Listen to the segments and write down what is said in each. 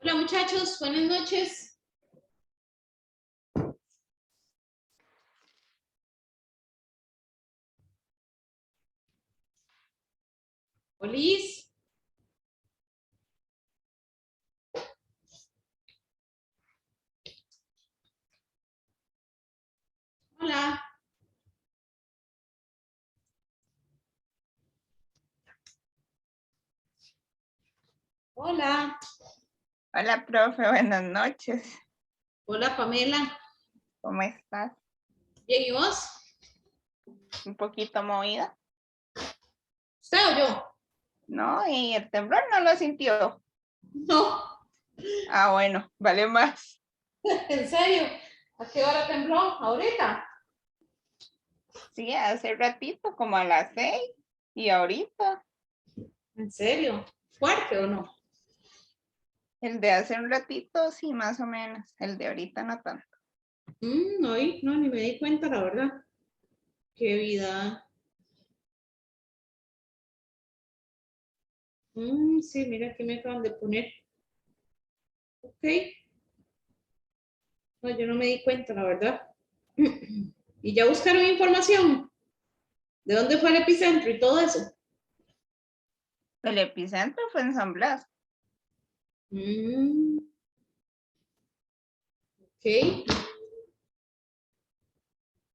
Hola muchachos, buenas noches. Olis. Hola. Hola. Hola, profe, buenas noches. Hola Pamela. ¿Cómo estás? Bien, ¿y vos? Un poquito movida. ¿Usted o yo? No, y el temblor no lo sintió. No. Ah, bueno, vale más. ¿En serio? ¿A qué hora tembló? ¿Ahorita? Sí, hace ratito, como a las 6. Y ahorita, ¿En serio? ¿Fuerte o no? el de hace un ratito, sí, más o menos. El de ahorita no tanto. No, no, ni me di cuenta, la verdad. Qué vida. Sí, mira, aquí me acaban de poner. Ok. No, yo no me di cuenta, la verdad. ¿Y ya buscaron información? ¿De dónde fue el epicentro y todo eso? El epicentro fue en San Blas. Mm, ok.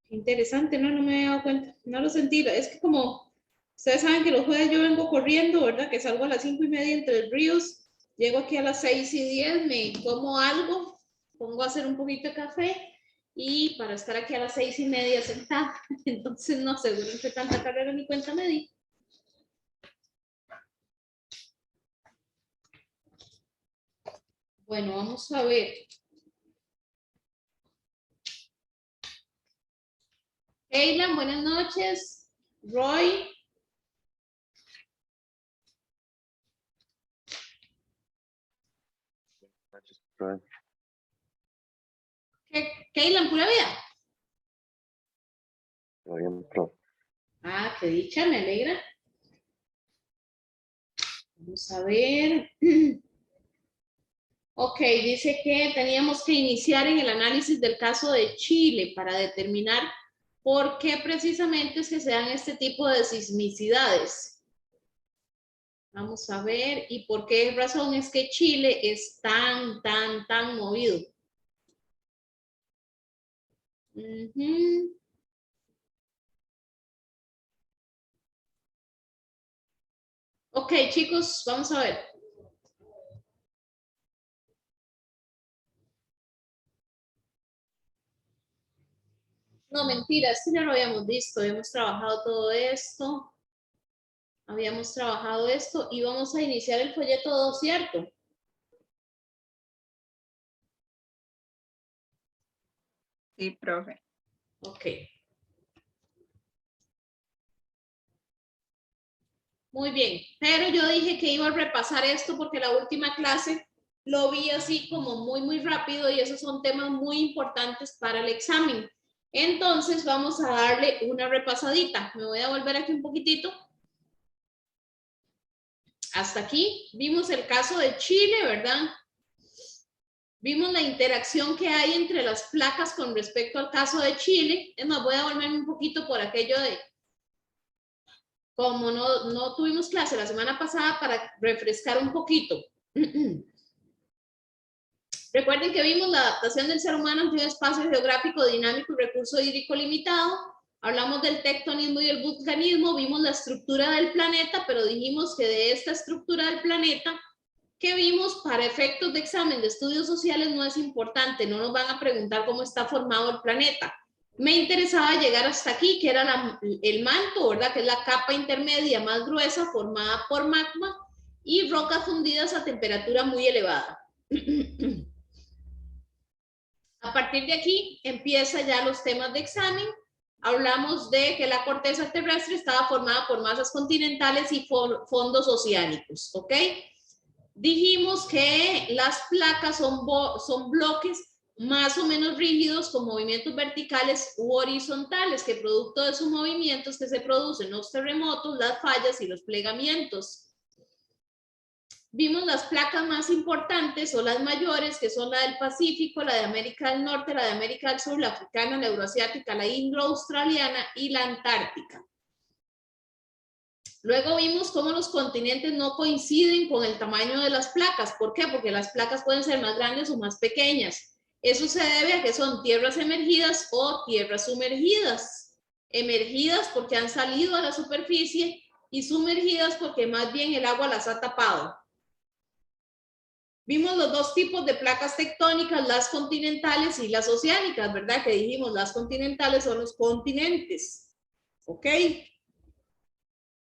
Interesante, no, no me había dado cuenta, no lo sentí, es que como ustedes saben que los jueves yo vengo corriendo, ¿verdad? Que salgo a las 5:30 entre el Ríos, llego aquí a las 6:10, me como algo, pongo a hacer un poquito de café y para estar aquí a las 6:30 sentada, entonces no, seguro entre tanta carrera ni cuenta me di. Bueno, vamos a ver. Eilan, buenas noches. Roy. Keilan, pura vida. Ah, qué dicha, me alegra. Vamos a ver. Ok, dice que teníamos que iniciar en el análisis del caso de Chile para determinar por qué precisamente es que se dan este tipo de sismicidades. Vamos a ver, y por qué razón es que Chile es tan movido. Ok, chicos, vamos a ver. No, mentira, esto ya lo habíamos visto, habíamos trabajado todo esto. Habíamos trabajado esto y vamos a iniciar el folleto 2, ¿cierto? Sí, profe. Ok. Muy bien, pero yo dije que iba a repasar esto porque la última clase lo vi así como muy rápido y esos son temas muy importantes para el examen. Entonces vamos a darle una repasadita. Me voy a volver aquí un poquitito. Hasta aquí vimos el caso de Chile, ¿verdad? Vimos la interacción que hay entre las placas con respecto al caso de Chile. Es más, voy a volverme un poquito por aquello de, como no tuvimos clase la semana pasada, para refrescar un poquito. Recuerden que vimos la adaptación del ser humano ante un espacio geográfico dinámico y recurso hídrico limitado. Hablamos del tectonismo y el vulcanismo, vimos la estructura del planeta, pero dijimos que de esta estructura del planeta que vimos para efectos de examen de estudios sociales no es importante, no nos van a preguntar cómo está formado el planeta. Me interesaba llegar hasta aquí, que era el manto, ¿verdad? Que es la capa intermedia más gruesa formada por magma y rocas fundidas a temperatura muy elevada. A partir de aquí empieza ya los temas de examen. Hablamos de que la corteza terrestre estaba formada por masas continentales y fondos oceánicos, ¿ok? Dijimos que las placas son bloques más o menos rígidos con movimientos verticales u horizontales, que producto de sus movimientos que se producen los terremotos, las fallas y los plegamientos. Vimos las placas más importantes o las mayores, que son la del Pacífico, la de América del Norte, la de América del Sur, la africana, la euroasiática, la indoaustraliana y la antártica. Luego vimos cómo los continentes no coinciden con el tamaño de las placas. ¿Por qué? Porque las placas pueden ser más grandes o más pequeñas. Eso se debe a que son tierras emergidas o tierras sumergidas. Emergidas porque han salido a la superficie y sumergidas porque más bien el agua las ha tapado. Vimos los dos tipos de placas tectónicas, las continentales y las oceánicas, ¿verdad? Que dijimos, las continentales son los continentes, ¿ok?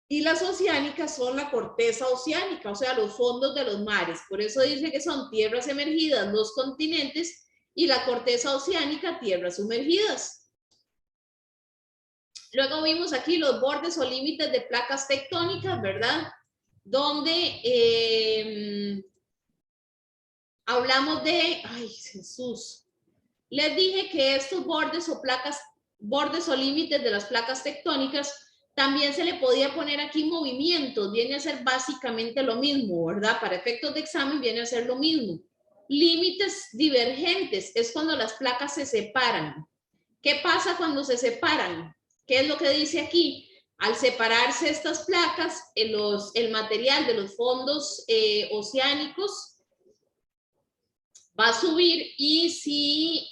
Y las oceánicas son la corteza oceánica, o sea, los fondos de los mares. Por eso dice que son tierras emergidas, los continentes, y la corteza oceánica, tierras sumergidas. Luego vimos aquí los bordes o límites de placas tectónicas, ¿verdad? Donde hablamos de, ay Jesús, les dije que estos bordes o placas, bordes o límites de las placas tectónicas, también se le podía poner aquí movimientos, viene a ser básicamente lo mismo, ¿verdad? Para efectos de examen viene a ser lo mismo. Límites divergentes es cuando las placas se separan. ¿Qué pasa cuando se separan? ¿Qué es lo que dice aquí? Al separarse estas placas, el material de los fondos oceánicos va a subir y si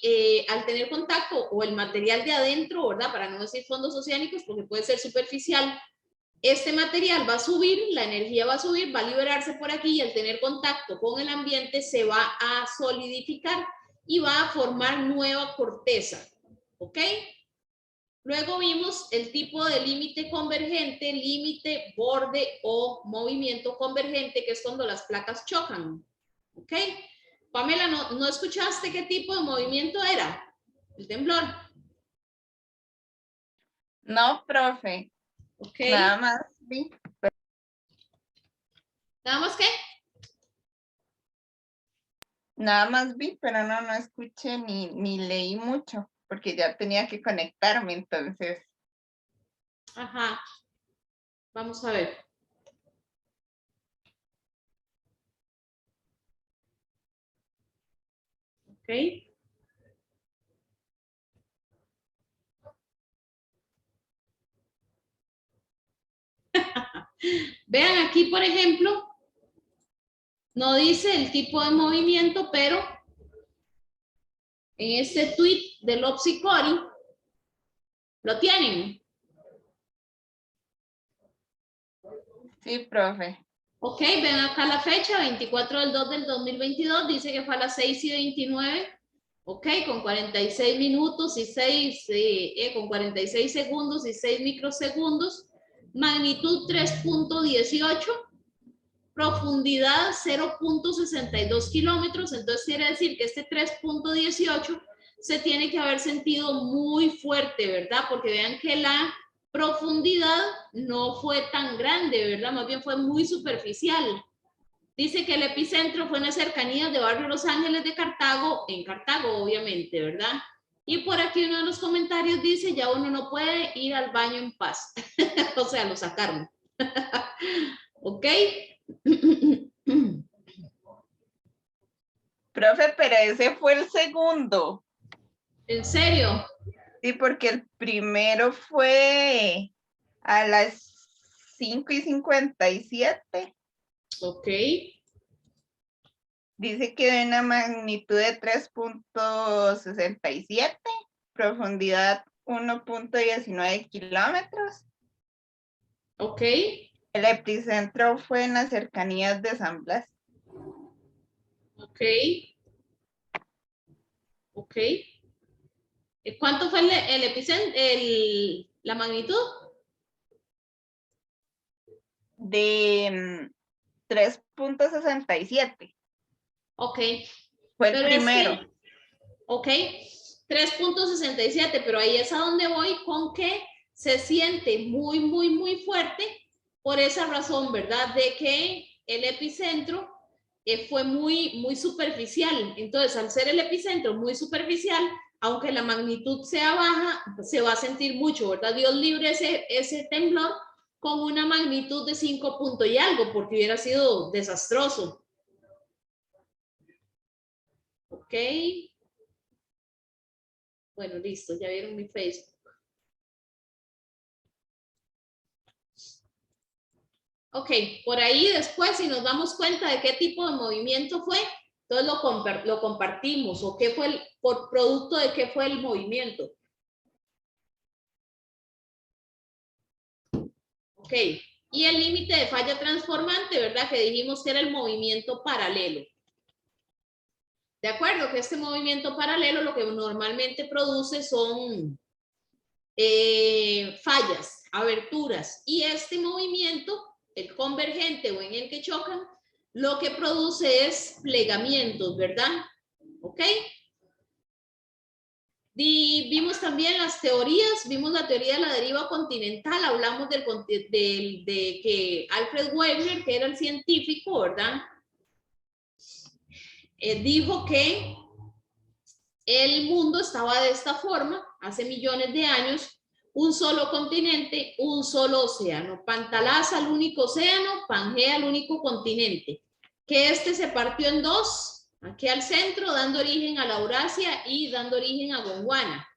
al tener contacto o el material de adentro, ¿verdad? Para no decir fondos oceánicos porque puede ser superficial, este material va a subir, la energía va a subir, va a liberarse por aquí y al tener contacto con el ambiente se va a solidificar y va a formar nueva corteza, ¿ok? Luego vimos el tipo de límite convergente, límite, borde o movimiento convergente, que es cuando las placas chocan, ¿ok? Pamela, ¿no escuchaste qué tipo de movimiento era? El temblor. No, profe. Ok. Nada más vi. ¿Nada más qué? Nada más vi, pero no escuché ni leí mucho, porque ya tenía que conectarme, entonces. Ajá. Vamos a ver. Ok. Vean aquí, por ejemplo, no dice el tipo de movimiento, pero en este tweet de Lopsy Cori lo tienen. Sí, profe. Ok, ven acá la fecha, 24/2/2022, dice que fue a las 6:29, ok, con 46 minutos y 6, con 46 segundos y 6 microsegundos, magnitud 3.18, profundidad 0.62 kilómetros, entonces quiere decir que este 3.18 se tiene que haber sentido muy fuerte, ¿verdad? Porque vean que la profundidad no fue tan grande, ¿verdad? Más bien fue muy superficial. Dice que el epicentro fue en las cercanías de Barrio Los Ángeles de Cartago, en Cartago obviamente, ¿verdad? Y por aquí uno de los comentarios dice, ya uno no puede ir al baño en paz. O sea, lo sacaron. ¿Ok? Profe, pero ese fue el segundo. ¿En serio? Sí, porque el primero fue a las 5:57. Ok. Dice que de una magnitud de 3.67, profundidad 1.19 kilómetros. Ok. El epicentro fue en las cercanías de San Blas. Ok. Ok. ¿Cuánto fue el epicentro, la magnitud? De 3.67. Ok. Fue el Pero primero. es que, ok, 3.67, pero ahí es a donde voy con que se siente muy, muy, muy fuerte por esa razón, ¿verdad? De que el epicentro fue muy, muy superficial. Entonces, al ser el epicentro muy superficial, aunque la magnitud sea baja, se va a sentir mucho, ¿verdad? Dios libre ese temblor, con una magnitud de 5 puntos y algo, porque hubiera sido desastroso. Ok. Bueno, listo, ya vieron mi Facebook. Ok, por ahí después, si nos damos cuenta de qué tipo de movimiento fue, entonces lo compartimos, o qué fue por producto de qué fue el movimiento. Ok, y el límite de falla transformante, ¿verdad? Que dijimos que era el movimiento paralelo. De acuerdo que este movimiento paralelo lo que normalmente produce son fallas, aberturas, y este movimiento, el convergente o en el que chocan, lo que produce es plegamientos, ¿verdad? ¿Ok? Vimos también las teorías, vimos la teoría de la deriva continental, hablamos de que Alfred Wegener, que era el científico, ¿verdad? Dijo que el mundo estaba de esta forma, hace millones de años, un solo continente, un solo océano. Pantalaza el único océano, Pangea el único continente. Que este se partió en dos, aquí al centro, dando origen a la Eurasia y dando origen a Gondwana.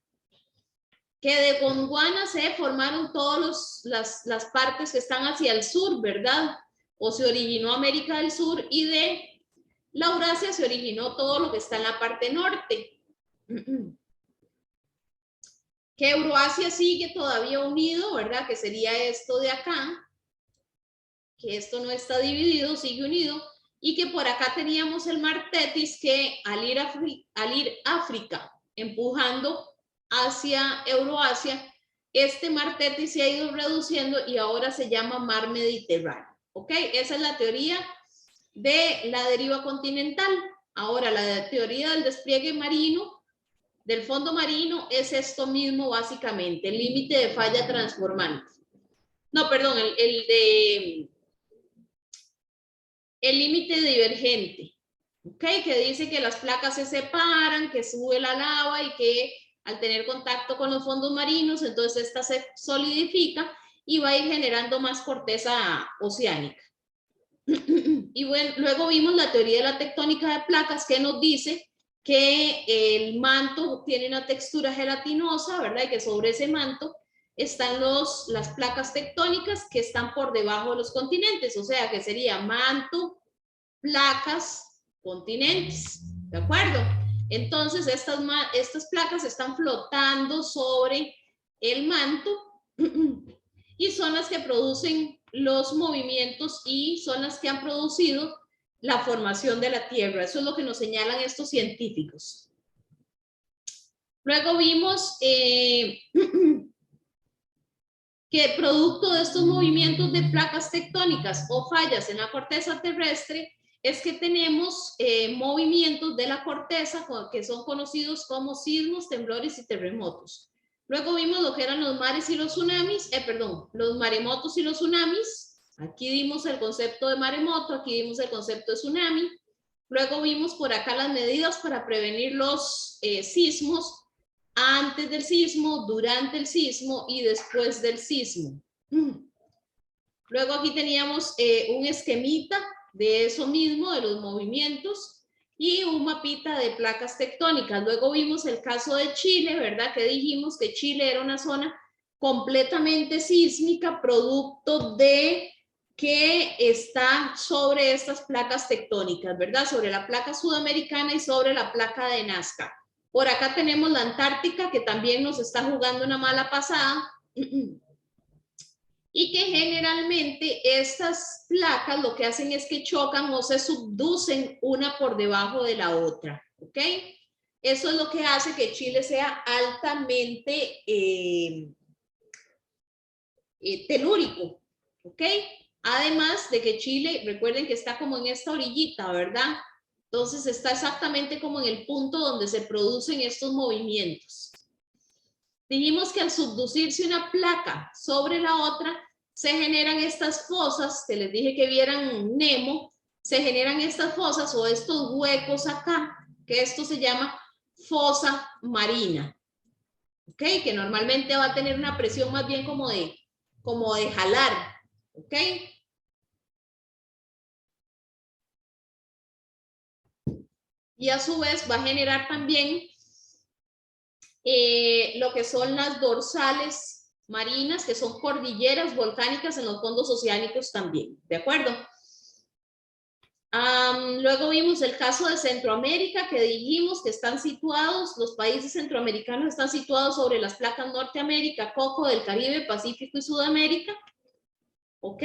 Que de Gondwana se formaron todas las partes que están hacia el sur, ¿verdad? O se originó América del Sur, y de la Eurasia se originó todo lo que está en la parte norte. Que Euroasia sigue todavía unido, ¿verdad? Que sería esto de acá, que esto no está dividido, sigue unido, y que por acá teníamos el mar Tetis, que al ir África empujando hacia Euroasia, este mar Tetis se ha ido reduciendo y ahora se llama mar Mediterráneo. ¿Ok? Esa es la teoría de la deriva continental. Ahora, la teoría del despliegue marino, del fondo marino, es esto mismo básicamente, el límite de falla transformante. No, perdón, el límite divergente, ¿ok? Que dice que las placas se separan, que sube la lava y que al tener contacto con los fondos marinos, entonces esta se solidifica y va a ir generando más corteza oceánica. Y bueno, luego vimos la teoría de la tectónica de placas, que nos dice que el manto tiene una textura gelatinosa, ¿verdad? Y que sobre ese manto están las placas tectónicas que están por debajo de los continentes, o sea que sería manto, placas, continentes, ¿de acuerdo? Entonces estas placas están flotando sobre el manto y son las que producen los movimientos y son las que han producido la formación de la Tierra. Eso es lo que nos señalan estos científicos. Luego vimos que producto de estos movimientos de placas tectónicas o fallas en la corteza terrestre es que tenemos movimientos de la corteza que son conocidos como sismos, temblores y terremotos. Luego vimos lo que eran los mares y los tsunamis, los maremotos y los tsunamis. Aquí dimos el concepto de maremoto, aquí dimos el concepto de tsunami. Luego vimos por acá las medidas para prevenir los sismos antes del sismo, durante el sismo y después del sismo. Luego aquí teníamos un esquemita de eso mismo, de los movimientos, y un mapita de placas tectónicas. Luego vimos el caso de Chile, ¿verdad? Que dijimos que Chile era una zona completamente sísmica, producto de que está sobre estas placas tectónicas, ¿verdad? Sobre la placa sudamericana y sobre la placa de Nazca. Por acá tenemos la Antártica, que también nos está jugando una mala pasada. Y que generalmente estas placas lo que hacen es que chocan o se subducen una por debajo de la otra, ¿ok? Eso es lo que hace que Chile sea altamente telúrico, ¿ok? Además de que Chile, recuerden que está como en esta orillita, ¿verdad? Entonces está exactamente como en el punto donde se producen estos movimientos. Dijimos que al subducirse una placa sobre la otra, se generan estas fosas, que les dije que vieran Nemo, se generan estas fosas o estos huecos acá, que esto se llama fosa marina, ¿ok? Que normalmente va a tener una presión más bien como de jalar, ¿ok? Y a su vez va a generar también lo que son las dorsales marinas, que son cordilleras volcánicas en los fondos oceánicos también, ¿de acuerdo? Luego vimos el caso de Centroamérica, que dijimos que están situados, los países centroamericanos están situados sobre las placas Norteamérica, Coco, del Caribe, Pacífico y Sudamérica. ¿Ok?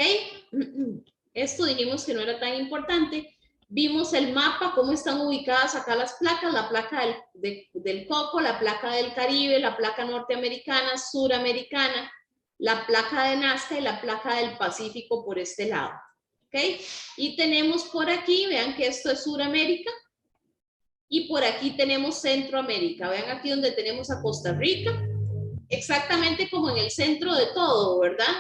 Esto dijimos que no era tan importante. Vimos el mapa, cómo están ubicadas acá las placas, la placa del Coco, la placa del Caribe, la placa norteamericana, suramericana, la placa de Nazca y la placa del Pacífico por este lado. ¿Ok? Y tenemos por aquí, vean que esto es Suramérica, y por aquí tenemos Centroamérica. Vean aquí donde tenemos a Costa Rica, exactamente como en el centro de todo, ¿verdad?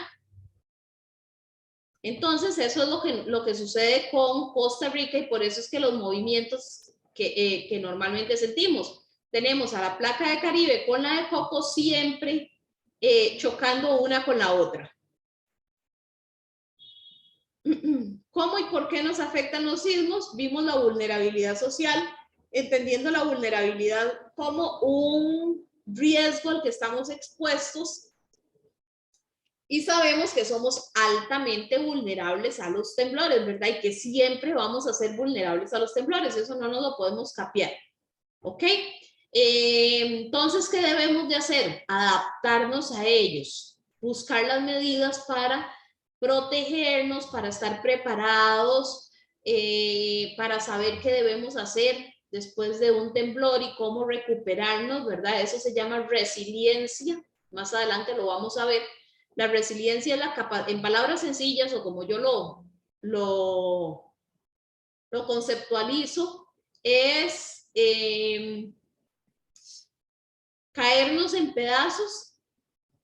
Entonces, eso es lo que sucede con Costa Rica y por eso es que los movimientos que normalmente sentimos, tenemos a la placa de Caribe con la de Coco siempre chocando una con la otra. ¿Cómo y por qué nos afectan los sismos? Vimos la vulnerabilidad social, entendiendo la vulnerabilidad como un riesgo al que estamos expuestos. Y sabemos que somos altamente vulnerables a los temblores, ¿verdad? Y que siempre vamos a ser vulnerables a los temblores. Eso no nos lo podemos capear. ¿Ok? Entonces, ¿qué debemos de hacer? Adaptarnos a ellos. Buscar las medidas para protegernos, para estar preparados, para saber qué debemos hacer después de un temblor y cómo recuperarnos, ¿verdad? Eso se llama resiliencia. Más adelante lo vamos a ver. La resiliencia es la capacidad, en palabras sencillas o como yo lo conceptualizo, es caernos en pedazos,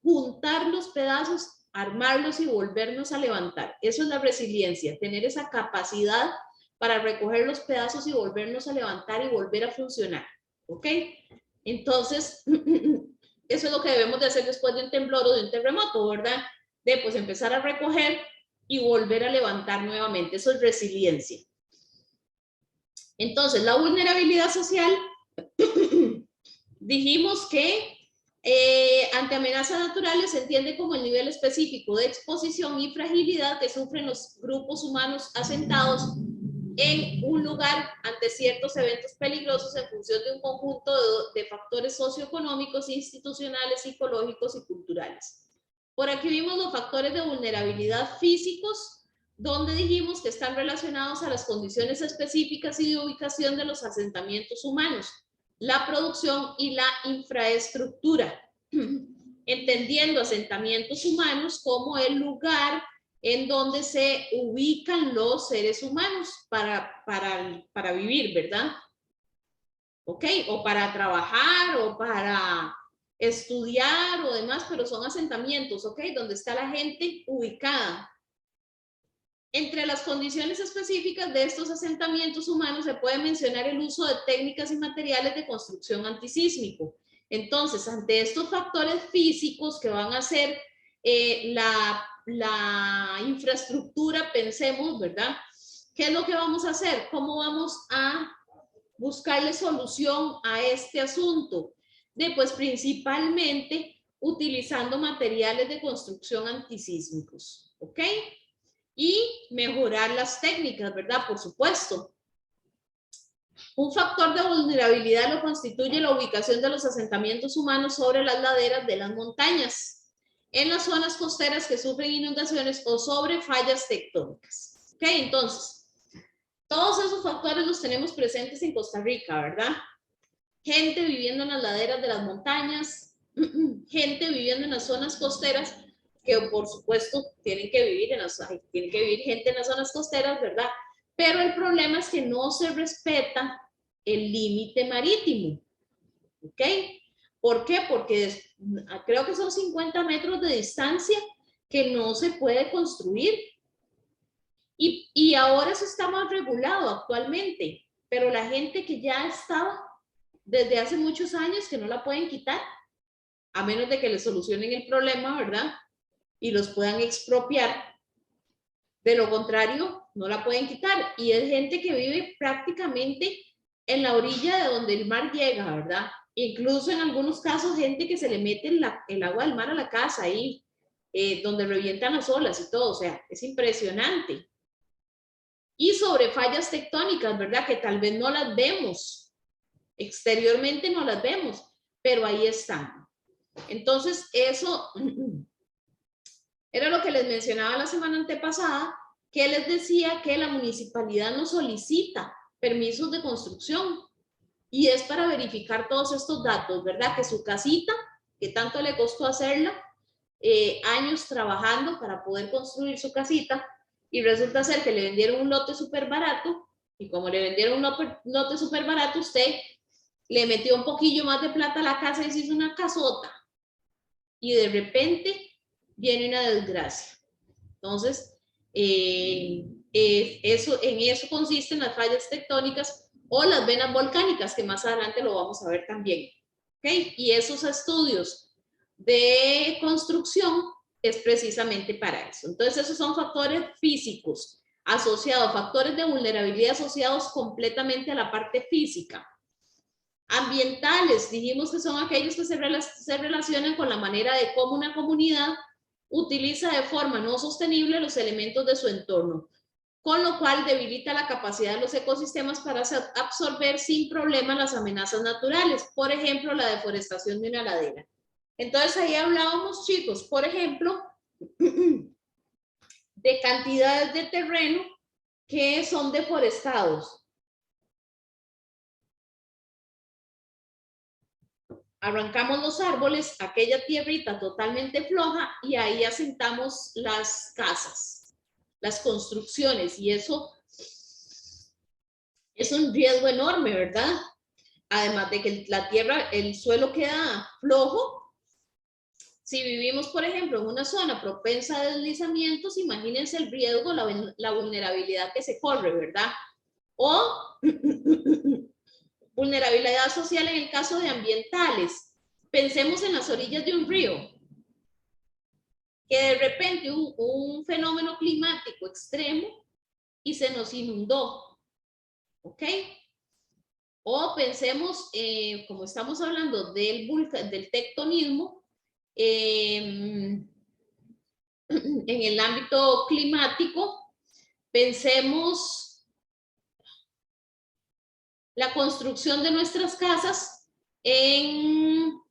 juntar los pedazos, armarlos y volvernos a levantar. Eso es la resiliencia, tener esa capacidad para recoger los pedazos y volvernos a levantar y volver a funcionar. ¿Ok? Entonces, eso es lo que debemos de hacer después de un temblor o de un terremoto, ¿verdad? De pues empezar a recoger y volver a levantar nuevamente. Eso es resiliencia. Entonces, la vulnerabilidad social, dijimos que ante amenazas naturales se entiende como el nivel específico de exposición y fragilidad que sufren los grupos humanos asentados en un lugar ante ciertos eventos peligrosos en función de un conjunto de factores socioeconómicos, institucionales, psicológicos y culturales. Por aquí vimos los factores de vulnerabilidad físicos, donde dijimos que están relacionados a las condiciones específicas y de ubicación de los asentamientos humanos, la producción y la infraestructura, entendiendo asentamientos humanos como el lugar en donde se ubican los seres humanos para vivir, ¿verdad? ¿Ok? O para trabajar o para estudiar o demás, pero son asentamientos, ¿ok? Donde está la gente ubicada. Entre las condiciones específicas de estos asentamientos humanos se puede mencionar el uso de técnicas y materiales de construcción antisísmico. Entonces, ante estos factores físicos que van a ser la infraestructura, pensemos, ¿verdad? ¿Qué es lo que vamos a hacer? ¿Cómo vamos a buscarle solución a este asunto? Pues principalmente utilizando materiales de construcción antisísmicos, ¿ok? Y mejorar las técnicas, ¿verdad? Por supuesto. Un factor de vulnerabilidad lo constituye la ubicación de los asentamientos humanos sobre las laderas de las montañas, en las zonas costeras que sufren inundaciones o sobre fallas tectónicas. ¿Ok? Entonces, todos esos factores los tenemos presentes en Costa Rica, ¿verdad? Gente viviendo en las laderas de las montañas, gente viviendo en las zonas costeras, que por supuesto tienen que vivir gente en las zonas costeras, ¿verdad? Pero el problema es que no se respeta el límite marítimo, ¿ok? ¿Por qué? Porque creo que son 50 metros de distancia que no se puede construir. Y ahora eso está más regulado actualmente, pero la gente que ya estaba desde hace muchos años que no la pueden quitar, a menos de que les solucionen el problema, ¿verdad? Y los puedan expropiar. De lo contrario, no la pueden quitar. Y es gente que vive prácticamente en la orilla de donde el mar llega, ¿verdad? Incluso en algunos casos, gente que se le mete el agua del mar a la casa, ahí, donde revientan las olas y todo. O sea, es impresionante. Y sobre fallas tectónicas, ¿verdad? Que tal vez no las vemos. Exteriormente no las vemos, pero ahí están. Entonces, eso era lo que les mencionaba la semana antepasada, que les decía que la municipalidad no solicita permisos de construcción y es para verificar todos estos datos, ¿verdad? Que su casita, que tanto le costó hacerla, años trabajando para poder construir su casita, y resulta ser que le vendieron un lote súper barato, y como le vendieron un lote súper barato, usted le metió un poquillo más de plata a la casa y se hizo una casota, y de repente viene una desgracia. Entonces, en eso consisten las fallas tectónicas o las venas volcánicas, que más adelante lo vamos a ver también. ¿Okay? Y esos estudios de construcción es precisamente para eso. Entonces, esos son factores físicos asociados, factores de vulnerabilidad asociados completamente a la parte física. Ambientales, dijimos que son aquellos que se relacionan con la manera de cómo una comunidad utiliza de forma no sostenible los elementos de su entorno, con lo cual debilita la capacidad de los ecosistemas para absorber sin problema las amenazas naturales, por ejemplo, la deforestación de una ladera. Entonces ahí hablábamos, chicos, por ejemplo, de cantidades de terreno que son deforestados. Arrancamos los árboles, aquella tierrita totalmente floja, y ahí asentamos las casas, las construcciones, y eso es un riesgo enorme, ¿verdad? Además de que la tierra, el suelo queda flojo. Si vivimos, por ejemplo, en una zona propensa a deslizamientos, imagínense el riesgo, la vulnerabilidad que se corre, ¿verdad? O vulnerabilidad social en el caso de ambientales. Pensemos en las orillas de un río, que de repente un fenómeno climático extremo y se nos inundó, ¿ok? O pensemos, como estamos hablando del tectonismo, en el ámbito climático, pensemos la construcción de nuestras casas en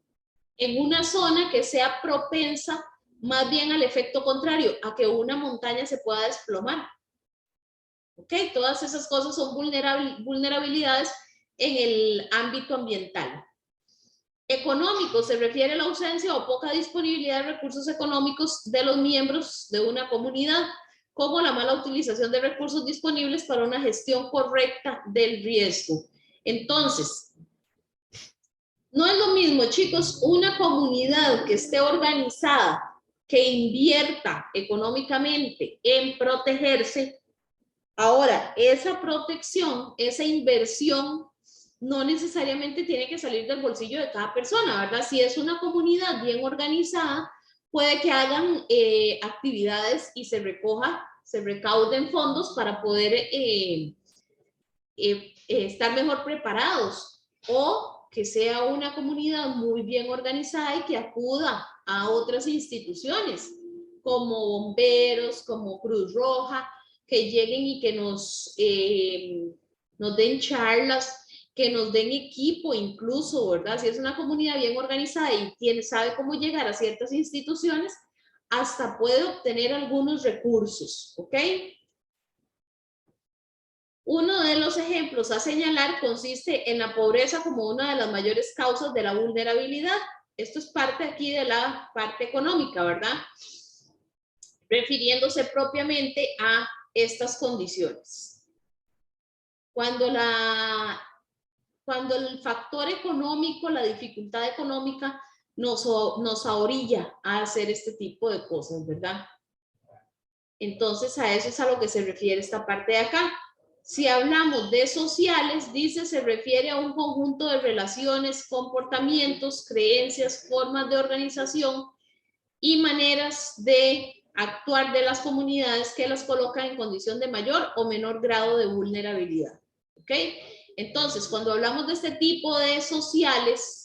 una zona que sea propensa más bien al efecto contrario, a que una montaña se pueda desplomar. ¿Ok? Todas esas cosas son vulnerabilidades en el ámbito ambiental. Económico se refiere a la ausencia o poca disponibilidad de recursos económicos de los miembros de una comunidad, como la mala utilización de recursos disponibles para una gestión correcta del riesgo. Entonces, no es lo mismo, chicos, una comunidad que esté organizada, que invierta económicamente en protegerse. Ahora, esa protección, esa inversión, no necesariamente tiene que salir del bolsillo de cada persona, ¿verdad? Si es una comunidad bien organizada, puede que hagan actividades y se recauden fondos para poder estar mejor preparados, o que sea una comunidad muy bien organizada y que acuda a otras instituciones como bomberos, como Cruz Roja, que lleguen y que nos den charlas, que nos den equipo incluso, ¿verdad? Si es una comunidad bien organizada y sabe cómo llegar a ciertas instituciones, hasta puede obtener algunos recursos, ¿ok? Uno de los ejemplos a señalar consiste en la pobreza como una de las mayores causas de la vulnerabilidad. Esto es parte aquí de la parte económica, ¿verdad? Refiriéndose propiamente a estas condiciones. Cuando el factor económico, la dificultad económica nos ahorilla a hacer este tipo de cosas, ¿verdad? Entonces a eso es a lo que se refiere esta parte de acá. Si hablamos de sociales, dice, se refiere a un conjunto de relaciones, comportamientos, creencias, formas de organización y maneras de actuar de las comunidades que las colocan en condición de mayor o menor grado de vulnerabilidad. ¿Ok? Entonces, cuando hablamos de este tipo de sociales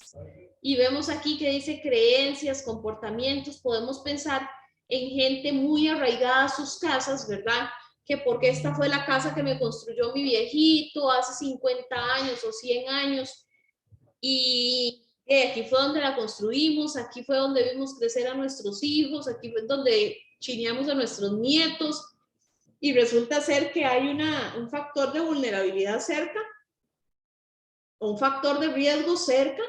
y vemos aquí que dice creencias, comportamientos, podemos pensar en gente muy arraigada a sus casas, ¿verdad? Que porque esta fue la casa que me construyó mi viejito hace 50 años o 100 años y aquí fue donde la construimos, aquí fue donde vimos crecer a nuestros hijos, aquí fue donde chineamos a nuestros nietos y resulta ser que hay un factor de vulnerabilidad cerca, un factor de riesgo cerca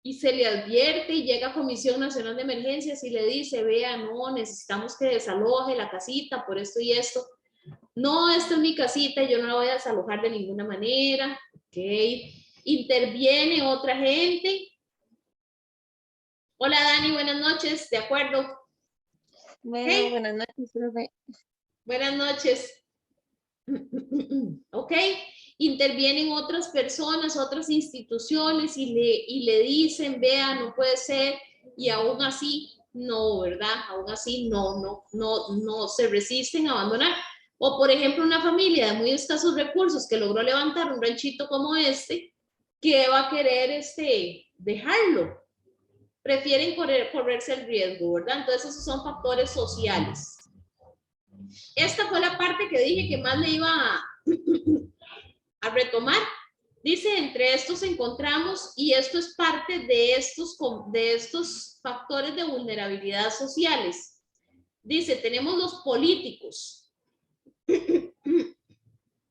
y se le advierte y llega a Comisión Nacional de Emergencias y le dice, vea, no, necesitamos que desaloje la casita por esto y esto. No, esta es mi casita, yo no la voy a desalojar de ninguna manera, ¿ok? Interviene otra gente. Hola Dani, buenas noches, ¿de acuerdo? Bueno, ¿Okay? buenas noches, profe. Buenas noches. ¿Ok? Intervienen otras personas, otras instituciones y le dicen, vea, no puede ser, y aún así, no, ¿verdad? Aún así, no se resisten a abandonar. O, por ejemplo, una familia de muy escasos recursos que logró levantar un ranchito como este, que va a querer dejarlo. Prefieren correrse el riesgo, ¿verdad? Entonces, esos son factores sociales. Esta fue la parte que dije que más le iba a retomar. Dice, entre estos encontramos, y esto es parte de estos factores de vulnerabilidad sociales. Dice, tenemos los políticos.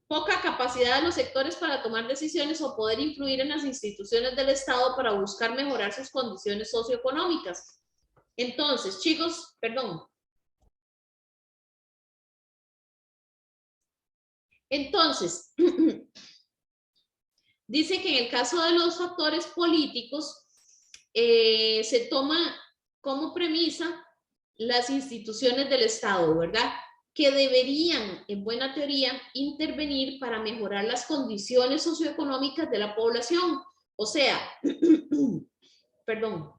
Poca capacidad de los sectores para tomar decisiones o poder influir en las instituciones del Estado para buscar mejorar sus condiciones socioeconómicas. Entonces, chicos, perdón. Entonces, dice que en el caso de los factores políticos, se toma como premisa las instituciones del Estado, ¿verdad? Que deberían, en buena teoría, intervenir para mejorar las condiciones socioeconómicas de la población. O sea, perdón,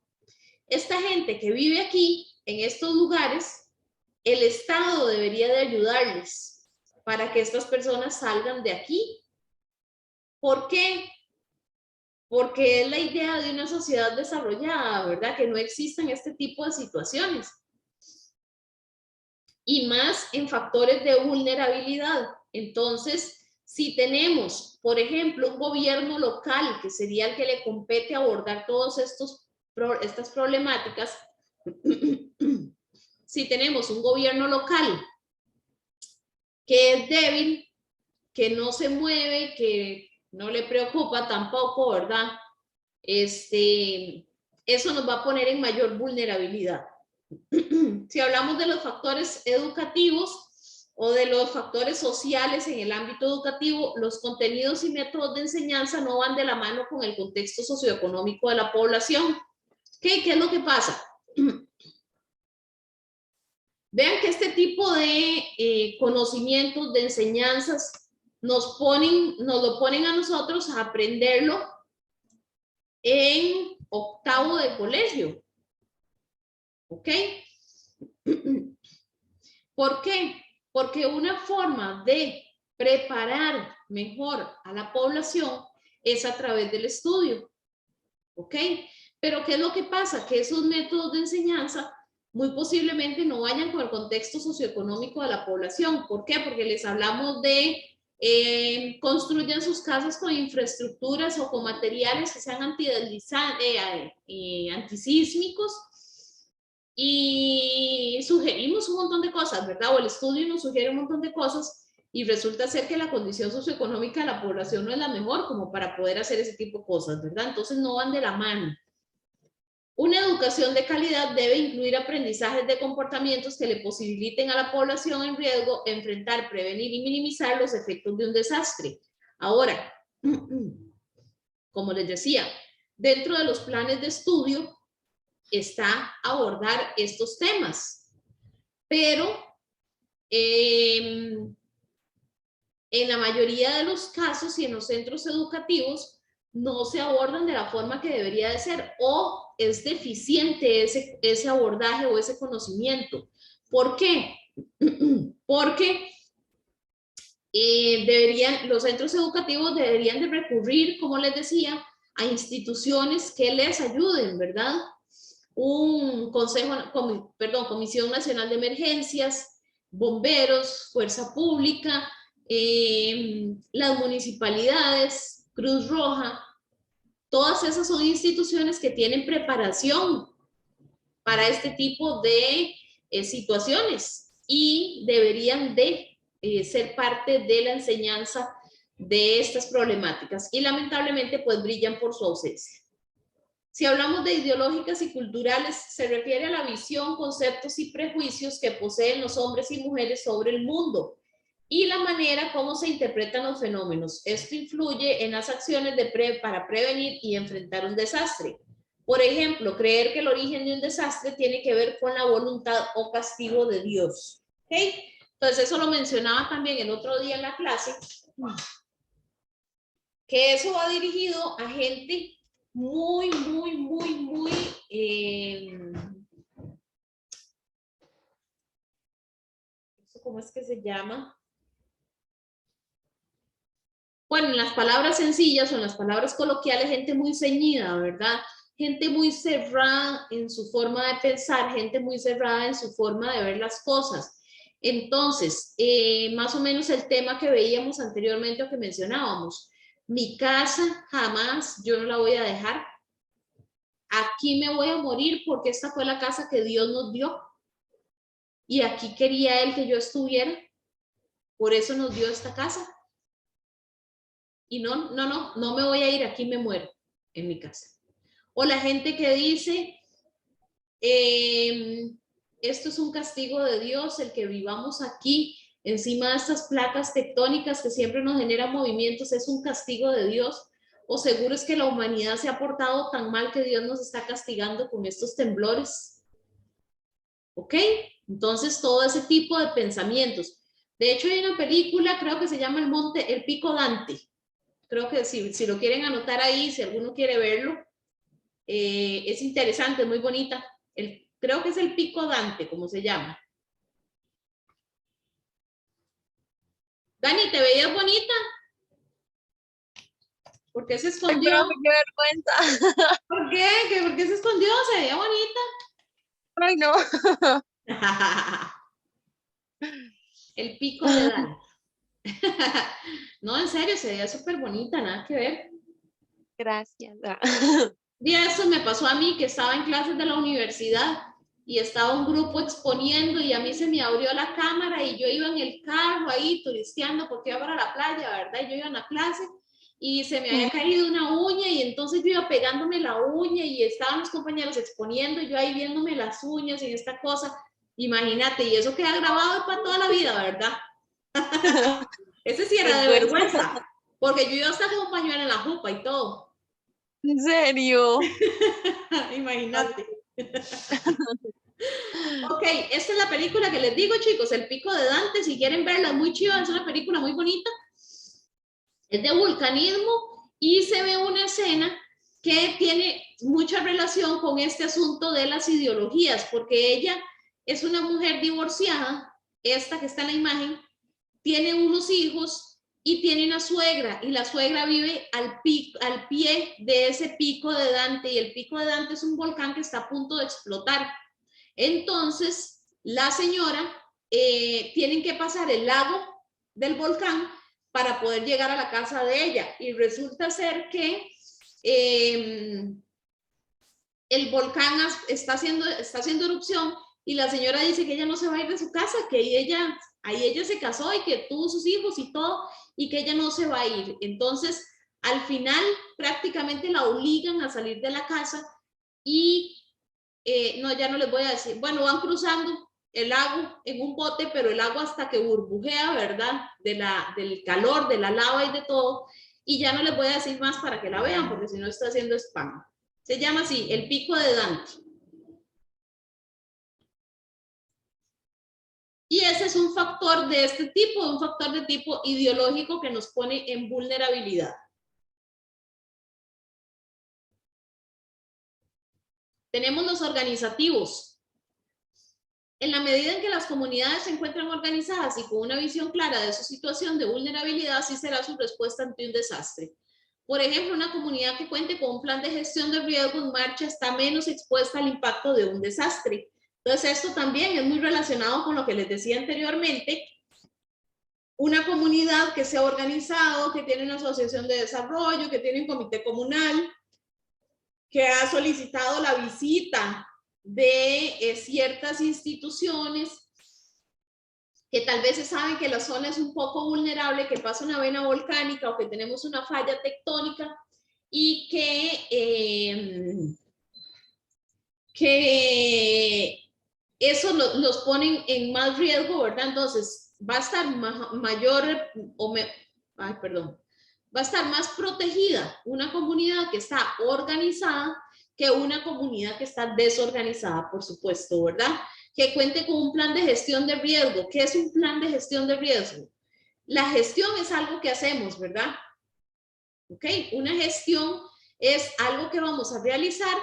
esta gente que vive aquí, en estos lugares, el Estado debería de ayudarles para que estas personas salgan de aquí. ¿Por qué? Porque es la idea de una sociedad desarrollada, ¿verdad? Que no existan este tipo de situaciones. Y más en factores de vulnerabilidad. Entonces, si tenemos, por ejemplo, un gobierno local, que sería el que le compete abordar todas estas problemáticas, si tenemos un gobierno local que es débil, que no se mueve, que no le preocupa tampoco, ¿verdad? Eso nos va a poner en mayor vulnerabilidad. Si hablamos de los factores educativos o de los factores sociales en el ámbito educativo, los contenidos y métodos de enseñanza no van de la mano con el contexto socioeconómico de la población. ¿Qué es lo que pasa? Vean que este tipo de conocimientos, de enseñanzas, nos lo ponen a nosotros a aprenderlo en octavo de colegio. ¿Ok? ¿Por qué? Porque una forma de preparar mejor a la población es a través del estudio. ¿Ok? Pero ¿qué es lo que pasa? Que esos métodos de enseñanza muy posiblemente no vayan con el contexto socioeconómico de la población. ¿Por qué? Porque les hablamos de construyan sus casas con infraestructuras o con materiales que sean antisísmicos y sugerimos un montón de cosas, ¿verdad? O el estudio nos sugiere un montón de cosas y resulta ser que la condición socioeconómica de la población no es la mejor como para poder hacer ese tipo de cosas, ¿verdad? Entonces no van de la mano. Una educación de calidad debe incluir aprendizajes de comportamientos que le posibiliten a la población en riesgo enfrentar, prevenir y minimizar los efectos de un desastre. Ahora, como les decía, dentro de los planes de estudio está abordar estos temas, pero en la mayoría de los casos y en los centros educativos no se abordan de la forma que debería de ser o es deficiente ese abordaje o ese conocimiento. ¿Por qué? Porque los centros educativos deberían de recurrir, como les decía, a instituciones que les ayuden, ¿verdad? Un Comisión Nacional de Emergencias, bomberos, fuerza pública, las municipalidades, Cruz Roja, todas esas son instituciones que tienen preparación para este tipo de situaciones y deberían de ser parte de la enseñanza de estas problemáticas y lamentablemente pues brillan por su ausencia. Si hablamos de ideológicas y culturales, se refiere a la visión, conceptos y prejuicios que poseen los hombres y mujeres sobre el mundo y la manera como se interpretan los fenómenos. Esto influye en las acciones para prevenir y enfrentar un desastre. Por ejemplo, creer que el origen de un desastre tiene que ver con la voluntad o castigo de Dios. ¿Okay? Entonces, eso lo mencionaba también el otro día en la clase, que eso va dirigido a gente muy, ¿cómo es que se llama? Bueno, en las palabras sencillas o en las palabras coloquiales, gente muy ceñida, ¿verdad? Gente muy cerrada en su forma de pensar, gente muy cerrada en su forma de ver las cosas. Entonces, más o menos el tema que veíamos anteriormente o que mencionábamos, mi casa jamás yo no la voy a dejar. Aquí me voy a morir porque esta fue la casa que Dios nos dio. Y aquí quería Él que yo estuviera. Por eso nos dio esta casa. Y no me voy a ir, aquí me muero en mi casa. O la gente que dice, esto es un castigo de Dios, el que vivamos aquí encima de estas placas tectónicas que siempre nos generan movimientos, es un castigo de Dios. O seguro es que la humanidad se ha portado tan mal que Dios nos está castigando con estos temblores. ¿Ok? Entonces, todo ese tipo de pensamientos. De hecho, hay una película, creo que se llama El Pico Dante. Creo que si lo quieren anotar ahí, si alguno quiere verlo, es interesante, muy bonita. Creo que es El Pico Dante, como se llama. Dani, ¿te veías bonita? ¿Por qué se escondió? Ay, qué vergüenza. ¿Por qué? ¿Por qué se escondió? Se veía bonita. Ay, no. El Pico de Dante. No, en serio, se veía súper bonita, nada que ver. Gracias. Y eso me pasó a mí, que estaba en clases de la universidad y estaba un grupo exponiendo y a mí se me abrió la cámara y yo iba en el carro ahí turisteando porque iba para la playa, ¿verdad? Y yo iba en la clase y se me había caído una uña y entonces yo iba pegándome la uña y estaban los compañeros exponiendo y yo ahí viéndome las uñas y esta cosa. Imagínate, y eso queda grabado para toda la vida, ¿verdad? Ese sí era de vergüenza, porque yo iba hasta con un pañuelo en la jupa y todo. ¿En serio? Imagínate. Ok, esta es la película que les digo, chicos, El Pico de Dante. Si quieren verla, es muy chiva, es una película muy bonita. Es de vulcanismo y se ve una escena que tiene mucha relación con este asunto de las ideologías, porque ella es una mujer divorciada, esta que está en la imagen, tiene unos hijos y tiene una suegra, y la suegra vive al pie de ese Pico de Dante, y el Pico de Dante es un volcán que está a punto de explotar. Entonces, la señora tienen que pasar el lago del volcán para poder llegar a la casa de ella. Y resulta ser que el volcán está haciendo erupción y la señora dice que ella no se va a ir de su casa, que ahí ella se casó y que tuvo sus hijos y todo, y que ella no se va a ir. Entonces, al final, prácticamente la obligan a salir de la casa y no, ya no les voy a decir, bueno, van cruzando el lago en un bote, pero el agua hasta que burbujea, ¿verdad? Del calor, de la lava y de todo, y ya no les voy a decir más para que la vean, porque si no está haciendo spam. Se llama así, El Pico de Dante. Y ese es un factor de este tipo, un factor de tipo ideológico que nos pone en vulnerabilidad. Tenemos los organizativos. En la medida en que las comunidades se encuentran organizadas y con una visión clara de su situación de vulnerabilidad, así será su respuesta ante un desastre. Por ejemplo, una comunidad que cuente con un plan de gestión de riesgo en marcha está menos expuesta al impacto de un desastre. Entonces, esto también es muy relacionado con lo que les decía anteriormente. Una comunidad que se ha organizado, que tiene una asociación de desarrollo, que tiene un comité comunal, que ha solicitado la visita de ciertas instituciones, que tal vez se saben que la zona es un poco vulnerable, que pasa una vena volcánica o que tenemos una falla tectónica y que eso los ponen en más riesgo, ¿verdad? Entonces va a estar va a estar más protegida una comunidad que está organizada que una comunidad que está desorganizada, por supuesto, ¿verdad? Que cuente con un plan de gestión de riesgo. ¿Qué es un plan de gestión de riesgo? La gestión es algo que hacemos, ¿verdad? ¿Ok? Una gestión es algo que vamos a realizar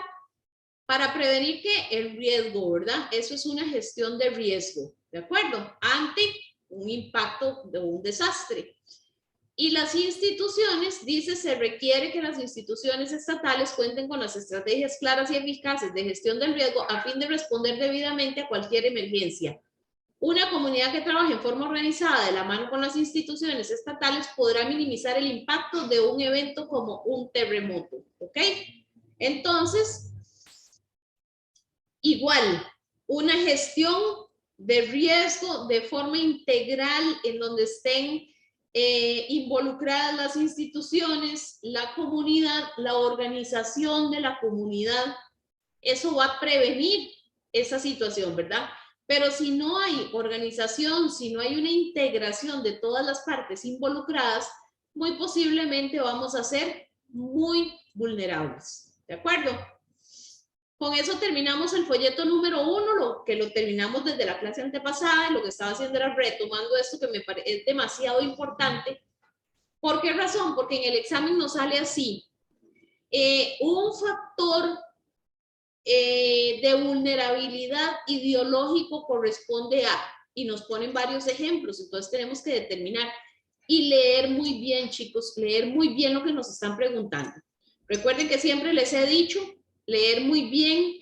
para prevenir que el riesgo, ¿verdad? Eso es una gestión de riesgo, ¿de acuerdo? Ante un impacto de un desastre. Y las instituciones, dice, se requiere que las instituciones estatales cuenten con las estrategias claras y eficaces de gestión del riesgo a fin de responder debidamente a cualquier emergencia. Una comunidad que trabaje en forma organizada de la mano con las instituciones estatales podrá minimizar el impacto de un evento como un terremoto, ¿ok? Entonces, igual, una gestión de riesgo de forma integral en donde estén involucradas las instituciones, la comunidad, la organización de la comunidad. Eso va a prevenir esa situación, ¿verdad? Pero si no hay organización, si no hay una integración de todas las partes involucradas, muy posiblemente vamos a ser muy vulnerables, ¿de acuerdo? Con eso terminamos el folleto número 1, lo terminamos desde la clase antepasada, y lo que estaba haciendo era retomando esto que me parece es demasiado importante. ¿Por qué razón? Porque en el examen nos sale así. Un factor de vulnerabilidad ideológico corresponde a, y nos ponen varios ejemplos, entonces tenemos que determinar y leer muy bien, chicos, leer muy bien lo que nos están preguntando. Recuerden que siempre les he dicho, leer muy bien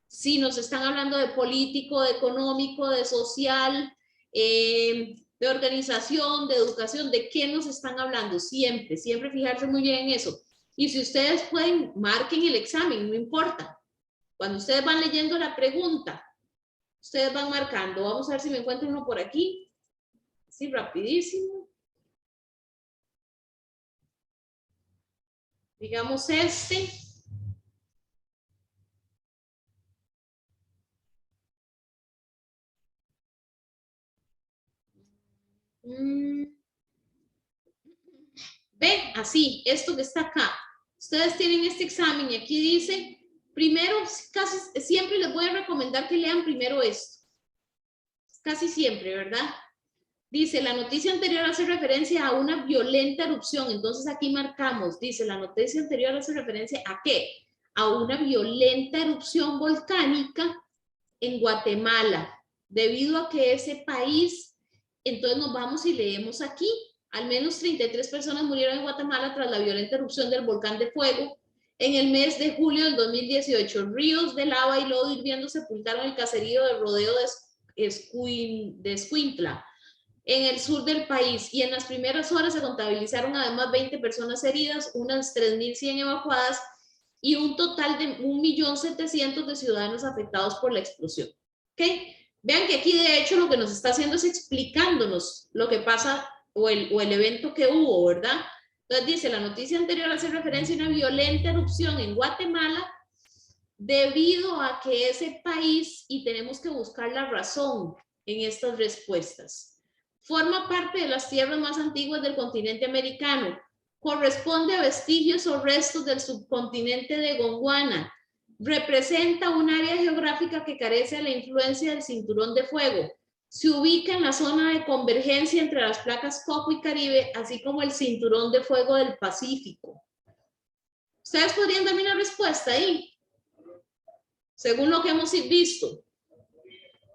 si nos están hablando de político, de económico, de social, de organización, de educación, de qué nos están hablando, siempre, siempre fijarse muy bien en eso. Y si ustedes pueden, marquen el examen, no importa. Cuando ustedes van leyendo la pregunta, ustedes van marcando. Vamos a ver si me encuentro uno por aquí. Sí, rapidísimo. Digamos este. Ven, así, esto que está acá. Ustedes tienen este examen y aquí dice, primero, casi siempre les voy a recomendar que lean primero esto. Casi siempre, ¿verdad? Dice, la noticia anterior hace referencia a una violenta erupción. Entonces aquí marcamos, dice, la noticia anterior hace referencia a ¿qué? A una violenta erupción volcánica en Guatemala, debido a que ese país, entonces nos vamos y leemos aquí, al menos 33 personas murieron en Guatemala tras la violenta erupción del volcán de fuego en el mes de julio del 2018. Ríos de lava y lodo hirviendo sepultaron el caserío de rodeo de Escuintla, en el sur del país, y en las primeras horas se contabilizaron además 20 personas heridas, unas 3.100 evacuadas y un total de 1.700.000 de ciudadanos afectados por la explosión. ¿Ok? Vean que aquí de hecho lo que nos está haciendo es explicándonos lo que pasa o el evento que hubo, ¿verdad? Entonces dice, la noticia anterior hace referencia a una violenta erupción en Guatemala debido a que ese país, y tenemos que buscar la razón en estas respuestas, forma parte de las tierras más antiguas del continente americano, corresponde a vestigios o restos del subcontinente de Gondwana, representa un área geográfica que carece de la influencia del cinturón de fuego, se ubica en la zona de convergencia entre las placas Coco y Caribe, así como el cinturón de fuego del Pacífico. ¿Ustedes podrían darme una respuesta ahí? Según lo que hemos visto.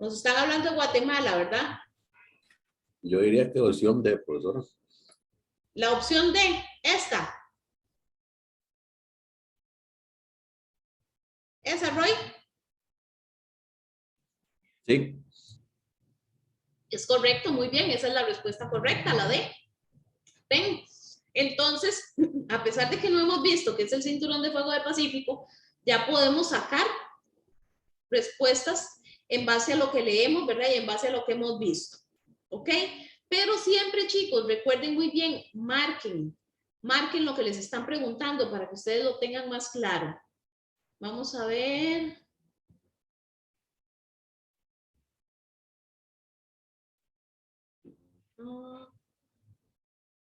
Nos están hablando de Guatemala, ¿verdad? Yo diría que opción D, profesora. La opción D, esta. ¿Esa, Roy? Sí. Es correcto, muy bien, esa es la respuesta correcta, la D. ¿Ven? Entonces, a pesar de que no hemos visto que es el cinturón de fuego del Pacífico, ya podemos sacar respuestas en base a lo que leemos, ¿verdad? Y en base a lo que hemos visto, ¿ok? Pero siempre, chicos, recuerden muy bien, marquen lo que les están preguntando para que ustedes lo tengan más claro. Vamos a ver.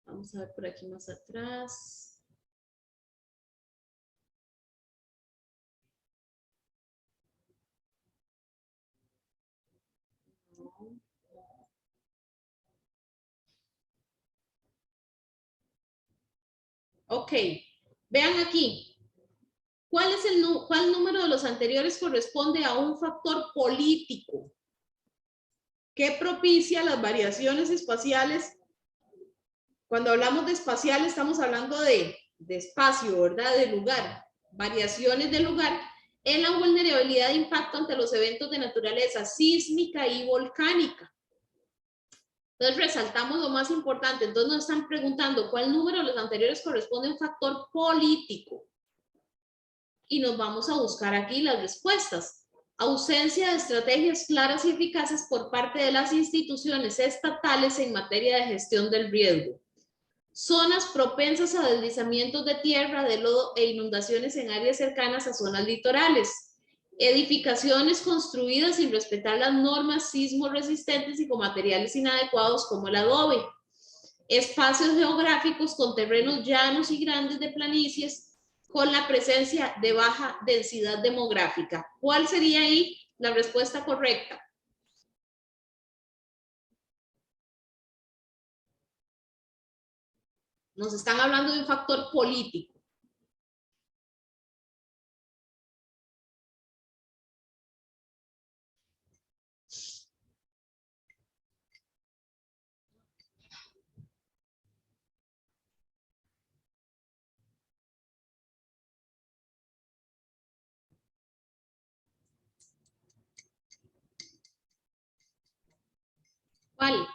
Vamos a ver por aquí más atrás. Ok, vean aquí. ¿Cuál número de los anteriores corresponde a un factor político que propicia las variaciones espaciales? Cuando hablamos de espacial estamos hablando de espacio, ¿verdad? De lugar, variaciones de lugar en la vulnerabilidad de impacto ante los eventos de naturaleza sísmica y volcánica. Entonces resaltamos lo más importante. Entonces nos están preguntando cuál número de los anteriores corresponde a un factor político. Y nos vamos a buscar aquí las respuestas. Ausencia de estrategias claras y eficaces por parte de las instituciones estatales en materia de gestión del riesgo. Zonas propensas a deslizamientos de tierra, de lodo e inundaciones en áreas cercanas a zonas litorales. Edificaciones construidas sin respetar las normas sismo resistentes y con materiales inadecuados como el adobe. Espacios geográficos con terrenos llanos y grandes de planicies con la presencia de baja densidad demográfica. ¿Cuál sería ahí la respuesta correcta? Nos están hablando de un factor político.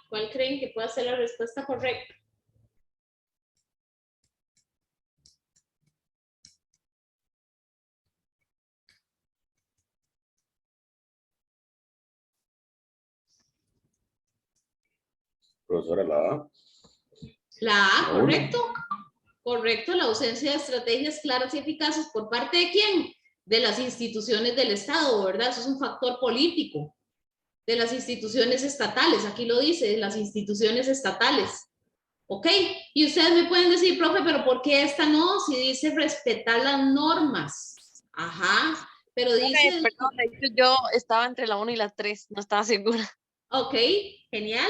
¿Cuál creen que pueda ser la respuesta correcta? Profesora, la A. La A, No. correcto. Correcto, la ausencia de estrategias claras y eficaces por parte de quién? De las instituciones del Estado, ¿verdad? Eso es un factor político. De las instituciones estatales, aquí lo dice, de las instituciones estatales. ¿Ok? Y ustedes me pueden decir, profe, pero ¿por qué esta no? Si dice respetar las normas. Ajá, pero dice... Perdón, de hecho yo estaba entre la 1 y la 3, no estaba segura. Ok, genial.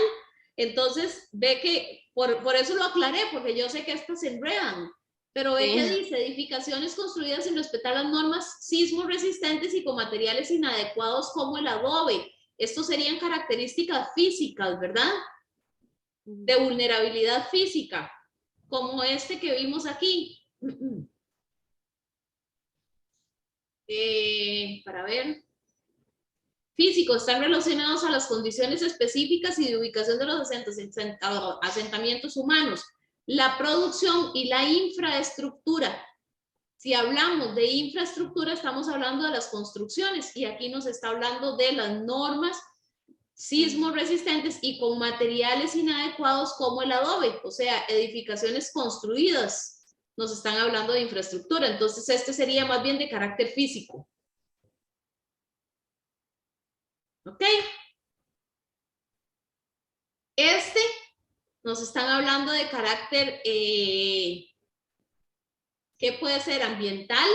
Entonces, ve que, por eso lo aclaré, porque yo sé que estas se enredan. Pero ve que dice, edificaciones construidas sin respetar las normas sismo resistentes y con materiales inadecuados como el adobe. Estos serían características físicas, ¿verdad? De vulnerabilidad física, como este que vimos aquí. Para ver. Físicos están relacionados a las condiciones específicas y de ubicación de los asentamientos humanos, la producción y la infraestructura. Si hablamos de infraestructura, estamos hablando de las construcciones y aquí nos está hablando de las normas sismo resistentes y con materiales inadecuados como el adobe, o sea, edificaciones construidas. Nos están hablando de infraestructura, entonces este sería más bien de carácter físico. ¿Ok? Este nos están hablando de carácter, ¿qué puede ser? Ambiental.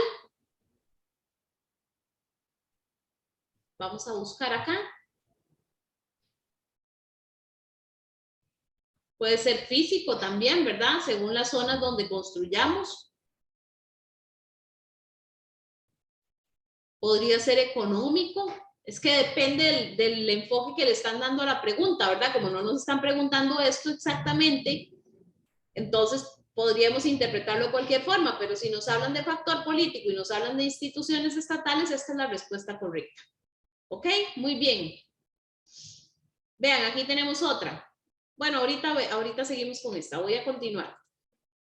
Vamos a buscar acá. Puede ser físico también, ¿verdad? Según las zonas donde construyamos. Podría ser económico. Es que depende del enfoque que le están dando a la pregunta, ¿verdad? Como no nos están preguntando esto exactamente, entonces podríamos interpretarlo de cualquier forma, pero si nos hablan de factor político y nos hablan de instituciones estatales, esta es la respuesta correcta. ¿Ok? Muy bien. Vean, aquí tenemos otra. Bueno, ahorita seguimos con esta. Voy a continuar.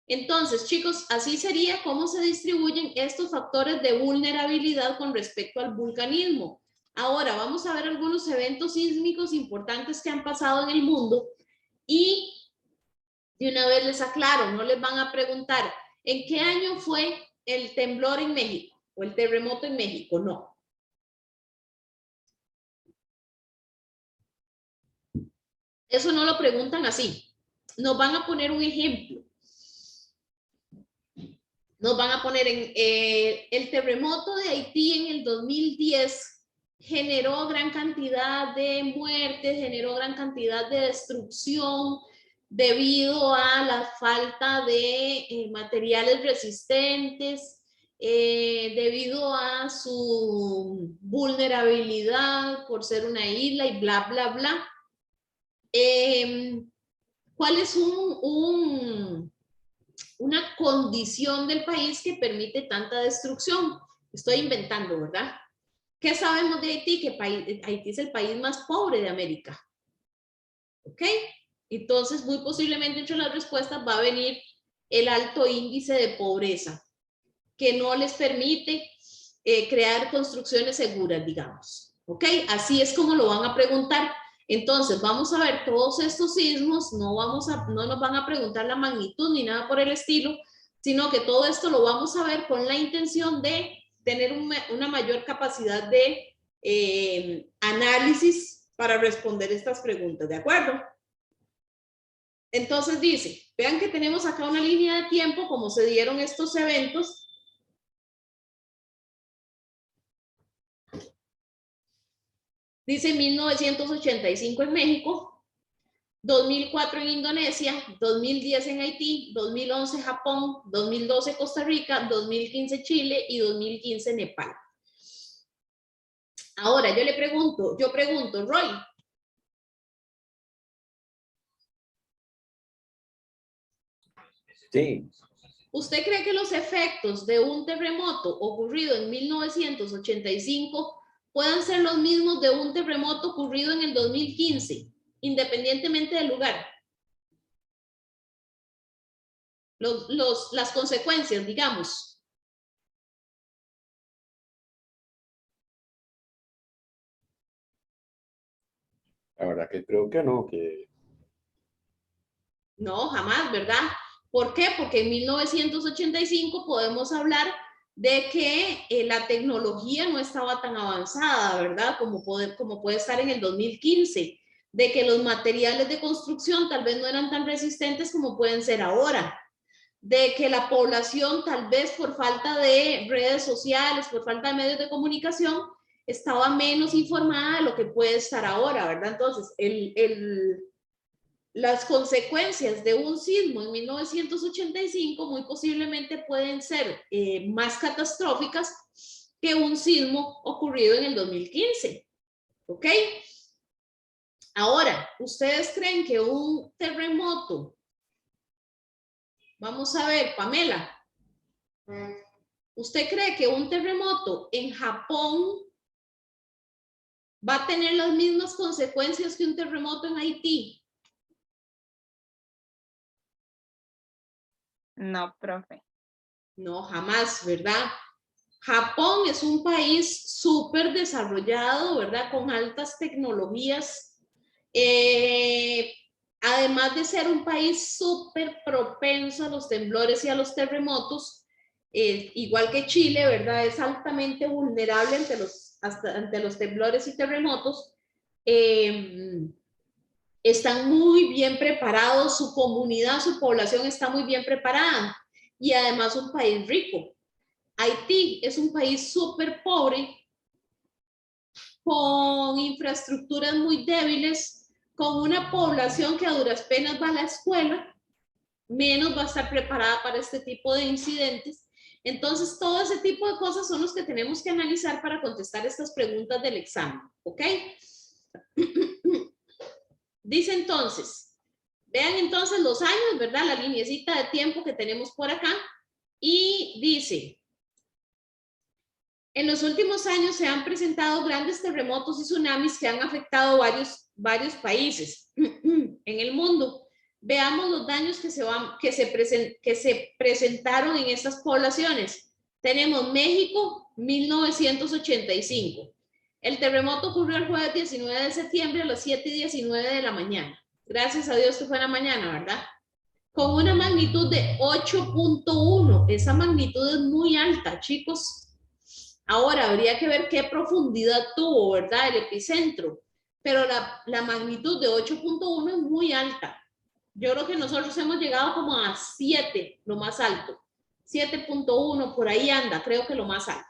Entonces, chicos, así sería cómo se distribuyen estos factores de vulnerabilidad con respecto al vulcanismo. Ahora, vamos a ver algunos eventos sísmicos importantes que han pasado en el mundo y de una vez les aclaro, no les van a preguntar ¿en qué año fue el temblor en México o el terremoto en México? No. Eso no lo preguntan así. Nos van a poner un ejemplo. Nos van a poner en el terremoto de Haití en el 2010 generó gran cantidad de muertes, generó gran cantidad de destrucción debido a la falta de materiales resistentes, debido a su vulnerabilidad por ser una isla y bla, bla, bla. ¿Cuál es una condición del país que permite tanta destrucción? Estoy inventando, ¿verdad? ¿Qué sabemos de Haití? Que Haití es el país más pobre de América. ¿Ok? Entonces, muy posiblemente entre las respuestas va a venir el alto índice de pobreza, que no les permite crear construcciones seguras, digamos. ¿Ok? Así es como lo van a preguntar. Entonces, vamos a ver todos estos sismos, no nos van a preguntar la magnitud ni nada por el estilo, sino que todo esto lo vamos a ver con la intención de tener una mayor capacidad de análisis para responder estas preguntas, ¿de acuerdo? Entonces dice, vean que tenemos acá una línea de tiempo, como se dieron estos eventos. Dice 1985 en México, 2004 en Indonesia, 2010 en Haití, 2011 Japón, 2012 Costa Rica, 2015 Chile y 2015 Nepal. Ahora yo pregunto, Roy. Sí. ¿Usted cree que los efectos de un terremoto ocurrido en 1985 puedan ser los mismos de un terremoto ocurrido en el 2015, independientemente del lugar? Las consecuencias, digamos. La verdad que creo que no, No, jamás, ¿verdad? ¿Por qué? Porque en 1985 podemos hablar de que la tecnología no estaba tan avanzada, ¿verdad? Como puede estar en el 2015, de que los materiales de construcción tal vez no eran tan resistentes como pueden ser ahora, de que la población tal vez por falta de redes sociales, por falta de medios de comunicación, estaba menos informada de lo que puede estar ahora, ¿verdad? Entonces, las consecuencias de un sismo en 1985 muy posiblemente pueden ser más catastróficas que un sismo ocurrido en el 2015. ¿Ok? Ahora, ¿ustedes creen que un terremoto, vamos a ver, Pamela, ¿usted cree que un terremoto en Japón va a tener las mismas consecuencias que un terremoto en Haití? No, profe. No, jamás, ¿verdad? Japón es un país súper desarrollado, ¿verdad? Con altas tecnologías. Además de ser un país súper propenso a los temblores y a los terremotos, igual que Chile, ¿verdad? Es altamente vulnerable ante los temblores y terremotos. Están muy bien preparados, su comunidad, su población está muy bien preparada y además un país rico. Haití es un país súper pobre, con infraestructuras muy débiles, con una población que a duras penas va a la escuela, menos va a estar preparada para este tipo de incidentes Entonces, todo ese tipo de cosas son los que tenemos que analizar para contestar estas preguntas del examen, ¿ok? Dice entonces, vean entonces los años, ¿verdad? La lineecita de tiempo que tenemos por acá. Y dice, en los últimos años se han presentado grandes terremotos y tsunamis que han afectado varios países en el mundo. Veamos los daños que se presentaron en estas poblaciones. Tenemos México, 1985. El terremoto ocurrió el jueves 19 de septiembre a las 7:19 de la mañana. Gracias a Dios que fue en la mañana, ¿verdad? Con una magnitud de 8.1. Esa magnitud es muy alta, chicos. Ahora, habría que ver qué profundidad tuvo, ¿verdad? El epicentro. Pero la magnitud de 8.1 es muy alta. Yo creo que nosotros hemos llegado como a 7, lo más alto. 7.1, por ahí anda, creo que lo más alto.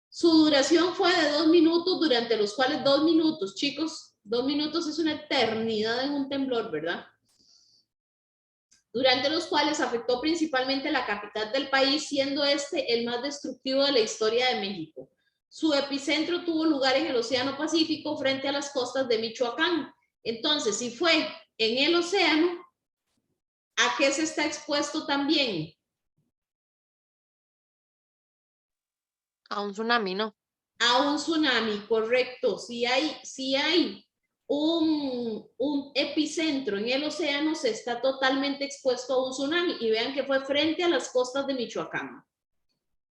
Su duración fue de 2 minutos, durante los cuales 2 minutos, chicos, 2 minutos es una eternidad en un temblor, ¿verdad? Durante los cuales afectó principalmente la capital del país, siendo este el más destructivo de la historia de México. Su epicentro tuvo lugar en el Océano Pacífico frente a las costas de Michoacán. Entonces, si fue en el océano, ¿a qué se está expuesto también? A un tsunami, ¿no? A un tsunami, correcto. Si hay un epicentro en el océano, se está totalmente expuesto a un tsunami. Y vean que fue frente a las costas de Michoacán.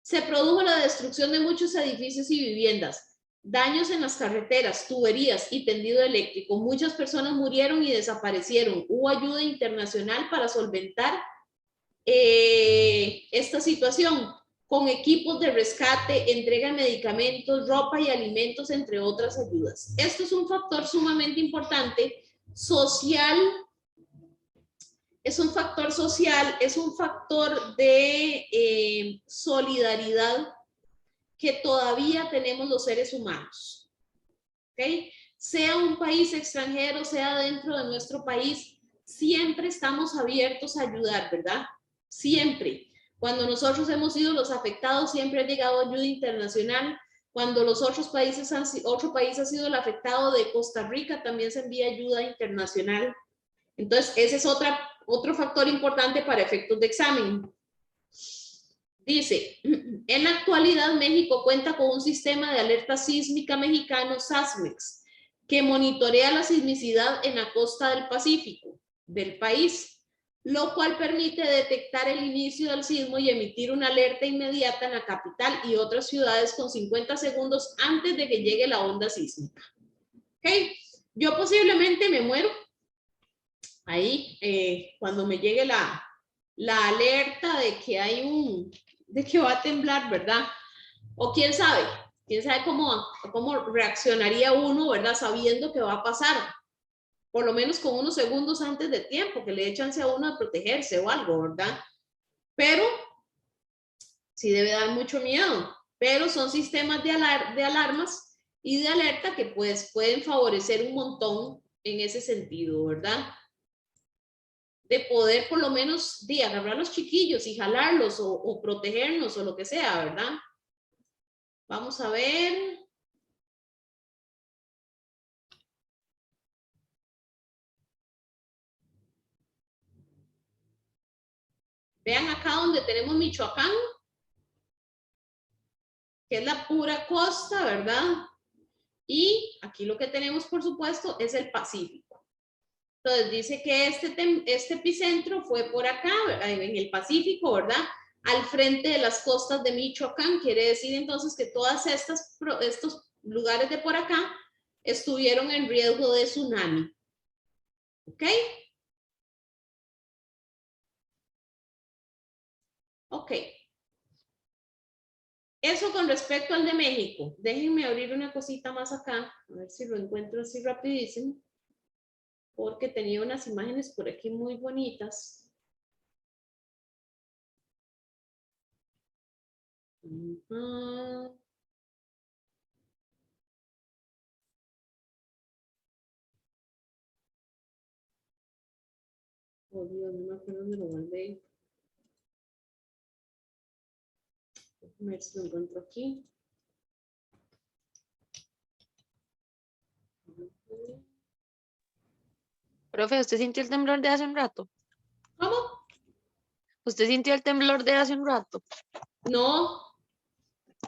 Se produjo la destrucción de muchos edificios y viviendas, daños en las carreteras, tuberías y tendido eléctrico. Muchas personas murieron y desaparecieron. Hubo ayuda internacional para solventar esta situación, con equipos de rescate, entrega de medicamentos, ropa y alimentos, entre otras ayudas. Esto es un factor sumamente importante, social, es un factor social, es un factor de solidaridad que todavía tenemos los seres humanos. ¿Ok? Sea un país extranjero, sea dentro de nuestro país, siempre estamos abiertos a ayudar, ¿verdad? Siempre. Cuando nosotros hemos sido los afectados, siempre ha llegado ayuda internacional. Cuando los otro país ha sido el afectado de Costa Rica, también se envía ayuda internacional. Entonces, ese es otro factor importante para efectos de examen. Dice, en la actualidad México cuenta con un sistema de alerta sísmica mexicano, SASMEX, que monitorea la sismicidad en la costa del Pacífico del país, lo cual permite detectar el inicio del sismo y emitir una alerta inmediata en la capital y otras ciudades con 50 segundos antes de que llegue la onda sísmica. ¿Ok? Yo posiblemente me muero ahí cuando me llegue la alerta de que va a temblar, ¿verdad? O quién sabe cómo reaccionaría uno, ¿verdad? Sabiendo que va a pasar, por lo menos con unos segundos antes de tiempo, que le dé chance a uno de protegerse o algo, ¿verdad? Pero sí debe dar mucho miedo, pero son sistemas de alarmas y de alerta que pues pueden favorecer un montón en ese sentido, ¿verdad? De poder por lo menos agarrar a los chiquillos y jalarlos o protegernos o lo que sea, ¿verdad? Vamos a ver. Vean acá donde tenemos Michoacán, que es la pura costa, ¿verdad? Y aquí lo que tenemos, por supuesto, es el Pacífico. Entonces dice que este epicentro fue por acá, en el Pacífico, ¿verdad? Al frente de las costas de Michoacán. Quiere decir entonces que todas estos lugares de por acá estuvieron en riesgo de tsunami. ¿Ok? Ok. Eso con respecto al de México. Déjenme abrir una cosita más acá, a ver si lo encuentro así rapidísimo, porque tenía unas imágenes por aquí muy bonitas. Oh Dios, no me acuerdo dónde lo guardé. A ver si lo encuentro aquí. Profe, ¿usted sintió el temblor de hace un rato? ¿Cómo? ¿Usted sintió el temblor de hace un rato? No,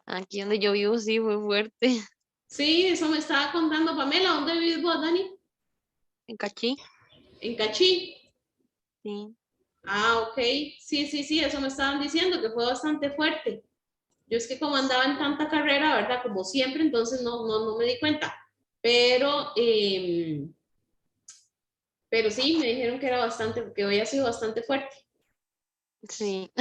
Aquí donde yo vivo sí fue fuerte. sí, eso me estaba contando Pamela. ¿Dónde vives vos, Dani? En Cachí. En Cachí. Sí. Ah, ok. Sí, sí, sí, eso me estaban diciendo que fue bastante fuerte. Yo es que como andaba en tanta carrera, ¿verdad? Como siempre, entonces no me di cuenta. Pero sí, me dijeron que era bastante, que había sido bastante fuerte. Sí.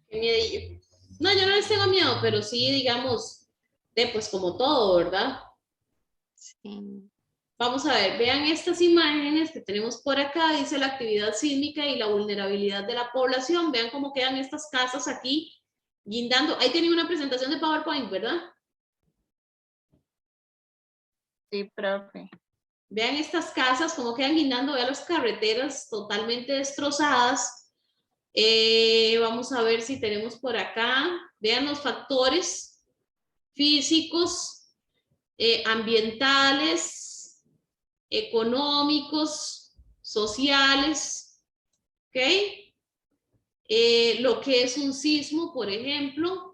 Qué miedillo. No, yo no les tengo miedo, pero sí, digamos, pues como todo, ¿verdad? Sí. Vamos a ver, vean estas imágenes que tenemos por acá, dice la actividad sísmica y la vulnerabilidad de la población. Vean cómo quedan estas casas aquí guindando. Ahí tenía una presentación de PowerPoint, ¿verdad? Sí, profe. Vean estas casas, cómo quedan guindando, vean las carreteras totalmente destrozadas. Vamos a ver si tenemos por acá, vean los factores físicos, ambientales, económicos, sociales, ¿ok? Lo que es un sismo, por ejemplo.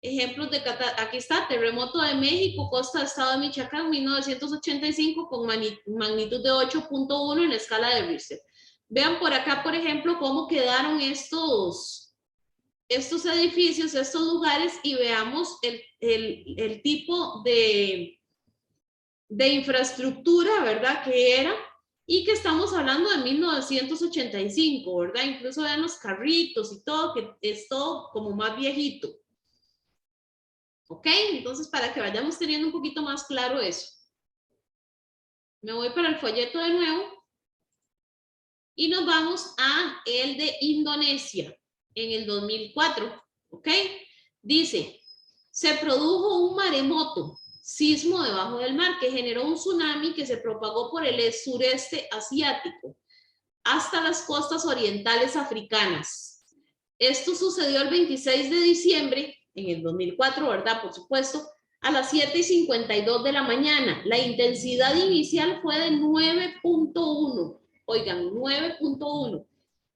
Ejemplos de aquí está, terremoto de México, costa de estado de Michoacán, 1985, con magnitud de 8.1 en la escala de Richter. Vean por acá, por ejemplo, cómo quedaron estos edificios, estos lugares, y veamos el tipo de infraestructura, ¿verdad? Que era, y que estamos hablando de 1985, ¿verdad? Incluso vean los carritos y todo, que es todo como más viejito. ¿Ok? Entonces, para que vayamos teniendo un poquito más claro eso. Me voy para el folleto de nuevo y nos vamos a el de Indonesia en el 2004. ¿Ok? Dice, se produjo un maremoto, sismo debajo del mar, que generó un tsunami que se propagó por el sureste asiático hasta las costas orientales africanas. Esto sucedió el 26 de diciembre, en el 2004, ¿verdad? Por supuesto, a las 7:52 de la mañana. La intensidad inicial fue de 9.1, oigan, 9.1,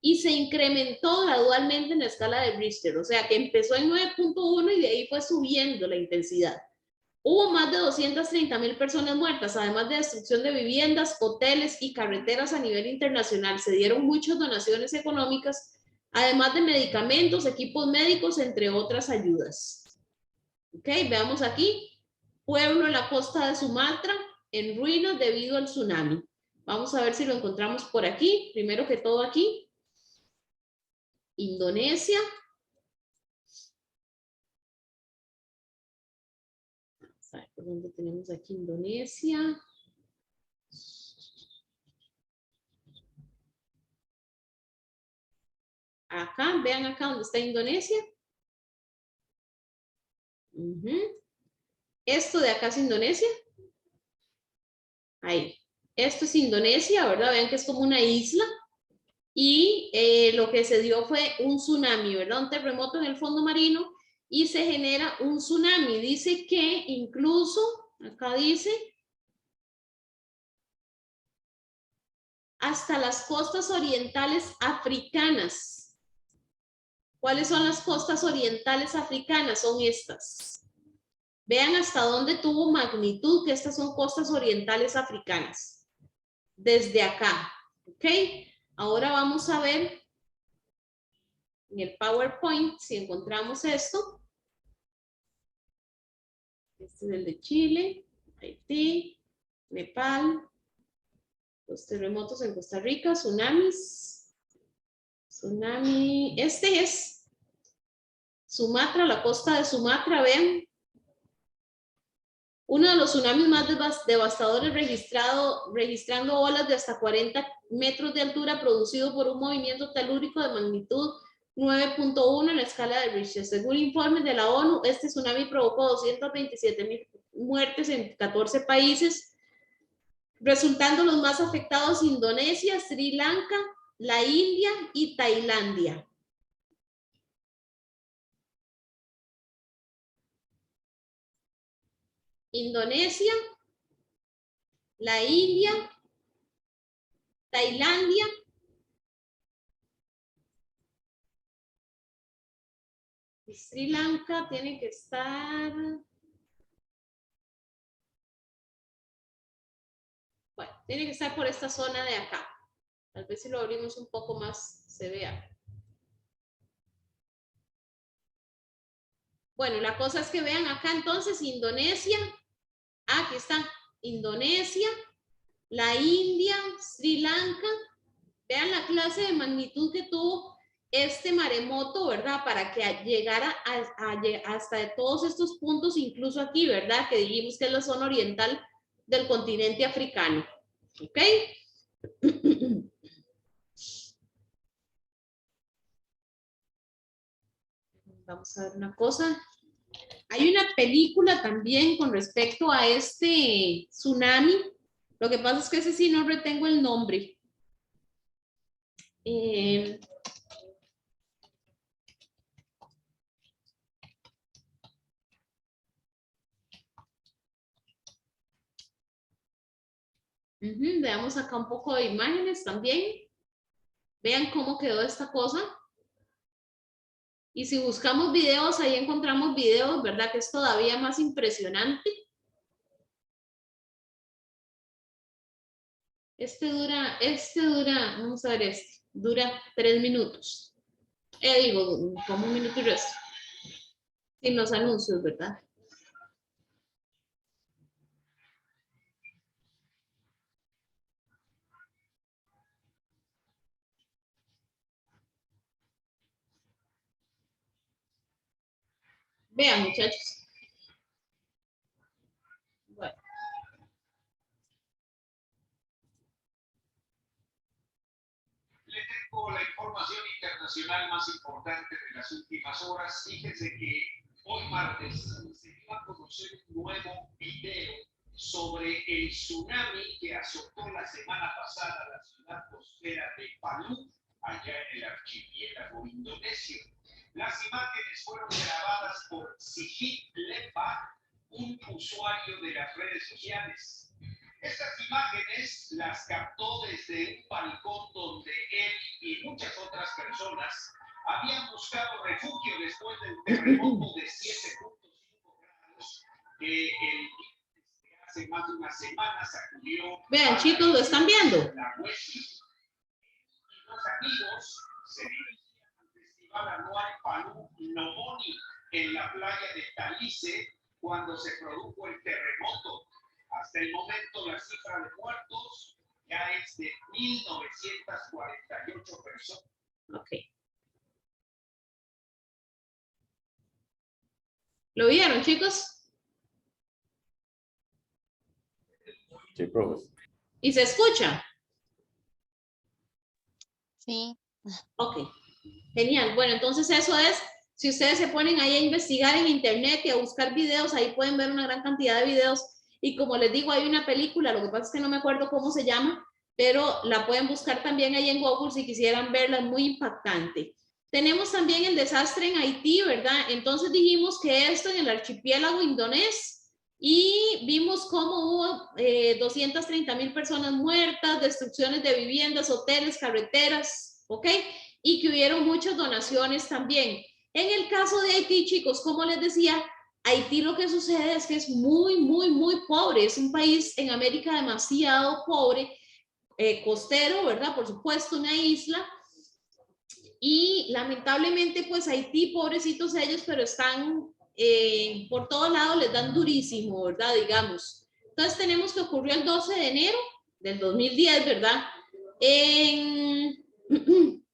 y se incrementó gradualmente en la escala de Richter, o sea que empezó en 9.1 y de ahí fue subiendo la intensidad. Hubo más de 230,000 personas muertas, además de destrucción de viviendas, hoteles y carreteras a nivel internacional. Se dieron muchas donaciones económicas, además de medicamentos, equipos médicos, entre otras ayudas. Ok, veamos aquí. Pueblo en la costa de Sumatra en ruinas debido al tsunami. Vamos a ver si lo encontramos por aquí. Primero que todo aquí. Indonesia. Vamos a ver por dónde tenemos aquí Indonesia. Acá, vean acá donde está Indonesia. Esto de acá es Indonesia. Ahí. Esto es Indonesia, ¿verdad? Vean que es como una isla. Y lo que se dio fue un tsunami, ¿verdad? Un terremoto en el fondo marino y se genera un tsunami. Dice que incluso, acá dice, hasta las costas orientales africanas. ¿Cuáles son las costas orientales africanas? Son estas. Vean hasta dónde tuvo magnitud, que estas son costas orientales africanas. Desde acá, ¿ok? Ahora vamos a ver en el PowerPoint si encontramos esto. Este es el de Chile, Haití, Nepal, los terremotos en Costa Rica, tsunamis. Tsunami, este es Sumatra, la costa de Sumatra, vean. Uno de los tsunamis más devastadores registrando olas de hasta 40 metros de altura producido por un movimiento telúrico de magnitud 9.1 en la escala de Richter. Según informes de la ONU, este tsunami provocó 227,000 muertes en 14 países, resultando los más afectados Indonesia, Sri Lanka, la India y Tailandia. Indonesia, la India, Tailandia, y Sri Lanka tiene que estar... Bueno, tiene que estar por esta zona de acá. Tal vez si lo abrimos un poco más se vea. Bueno, la cosa es que vean acá entonces Indonesia. Aquí está Indonesia, la India, Sri Lanka. Vean la clase de magnitud que tuvo este maremoto, ¿verdad? Para que llegara hasta todos estos puntos, incluso aquí, ¿verdad? Que dijimos que es la zona oriental del continente africano. ¿Ok? Vamos a ver una cosa. Hay una película también con respecto a este tsunami. Lo que pasa es que ese sí no retengo el nombre. Veamos acá un poco de imágenes también. Vean cómo quedó esta cosa. Y si buscamos videos, ahí encontramos videos, ¿verdad? Que es todavía más impresionante. Este dura, vamos a ver dura 3 minutos. Digo, como 1 minuto y resto. Sin los anuncios, ¿verdad? Vean, muchachos. Bueno. Le tengo la información internacional más importante de las últimas horas. Fíjense que hoy martes se dio a conocer un nuevo video sobre el tsunami que azotó la semana pasada la ciudad costera de Palu, allá en el archipiélago indonesio. Las imágenes fueron grabadas por Sigit Lepa, un usuario de las redes sociales. Estas imágenes las captó desde un balcón donde él y muchas otras personas habían buscado refugio después del terremoto de 7.5 grados que hace más de una semana sacudió. Vean, chicos, ¿lo están viendo? La Huesi. Y los amigos se dirigían al festival anual Palu Nomoni en la playa de Talise cuando se produjo el terremoto. Hasta el momento la cifra de muertos ya es de 1.948 personas. Ok. ¿Lo vieron, chicos? Sí, profe. ¿Y se escucha? Sí. Ok. Genial. Bueno, entonces eso es, si ustedes se ponen ahí a investigar en internet y a buscar videos, ahí pueden ver una gran cantidad de videos. Y como les digo, hay una película, lo que pasa es que no me acuerdo cómo se llama, pero la pueden buscar también ahí en Google si quisieran verla, es muy impactante. Tenemos también el desastre en Haití, ¿verdad? Entonces dijimos que esto en el archipiélago indonés y vimos cómo hubo 230,000 personas muertas, destrucciones de viviendas, hoteles, carreteras, ¿ok? Y que hubieron muchas donaciones también. En el caso de Haití, chicos, como les decía, Haití lo que sucede es que es muy, muy, muy pobre. Es un país en América demasiado pobre, costero, ¿verdad? Por supuesto, una isla. Y lamentablemente, pues Haití, pobrecitos ellos, pero están por todos lados, les dan durísimo, ¿verdad? Digamos. Entonces tenemos que ocurrió el 12 de enero del 2010, ¿verdad?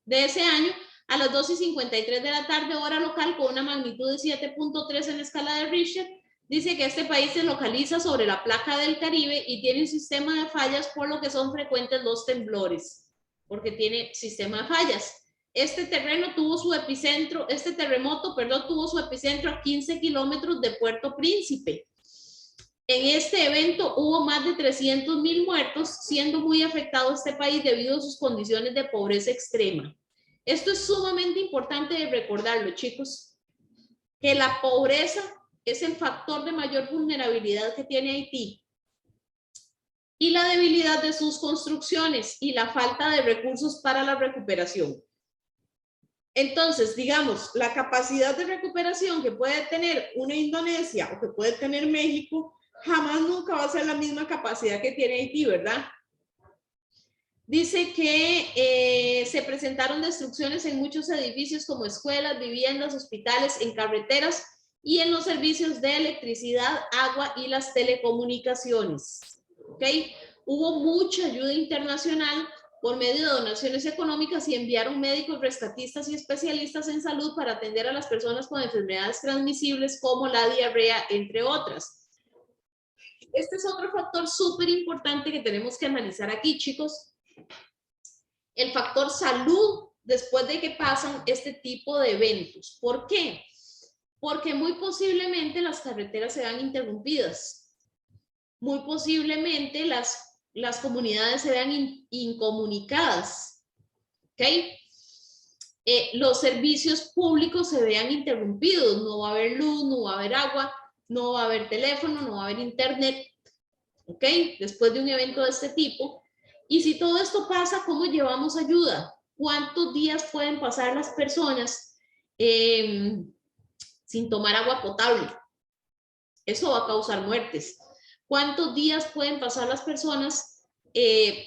De ese año, a las 2:53 de la tarde, hora local, con una magnitud de 7.3 en la escala de Richter, dice que este país se localiza sobre la placa del Caribe y tiene un sistema de fallas, por lo que son frecuentes los temblores, porque tiene sistema de fallas. Este terremoto tuvo su epicentro a 15 kilómetros de Puerto Príncipe. En este evento hubo más de 300,000 muertos, siendo muy afectado este país debido a sus condiciones de pobreza extrema. Esto es sumamente importante de recordarlo, chicos, que la pobreza es el factor de mayor vulnerabilidad que tiene Haití. Y la debilidad de sus construcciones y la falta de recursos para la recuperación. Entonces, digamos, la capacidad de recuperación que puede tener una Indonesia o que puede tener México, jamás nunca va a ser la misma capacidad que tiene Haití, ¿verdad? Dice que se presentaron destrucciones en muchos edificios como escuelas, viviendas, hospitales, en carreteras y en los servicios de electricidad, agua y las telecomunicaciones. ¿Ok? Hubo mucha ayuda internacional por medio de donaciones económicas y enviaron médicos, rescatistas y especialistas en salud para atender a las personas con enfermedades transmisibles como la diarrea, entre otras. Este es otro factor súper importante que tenemos que analizar aquí, chicos. El factor salud después de que pasan este tipo de eventos. ¿Por qué? Porque muy posiblemente las carreteras se vean interrumpidas. Muy posiblemente las comunidades se vean incomunicadas. ¿Ok? Los servicios públicos se vean interrumpidos. No va a haber luz, no va a haber agua, no va a haber teléfono, no va a haber internet. ¿Ok? Después de un evento de este tipo. Y si todo esto pasa, ¿cómo llevamos ayuda? ¿Cuántos días pueden pasar las personas sin tomar agua potable? Eso va a causar muertes. ¿Cuántos días pueden pasar las personas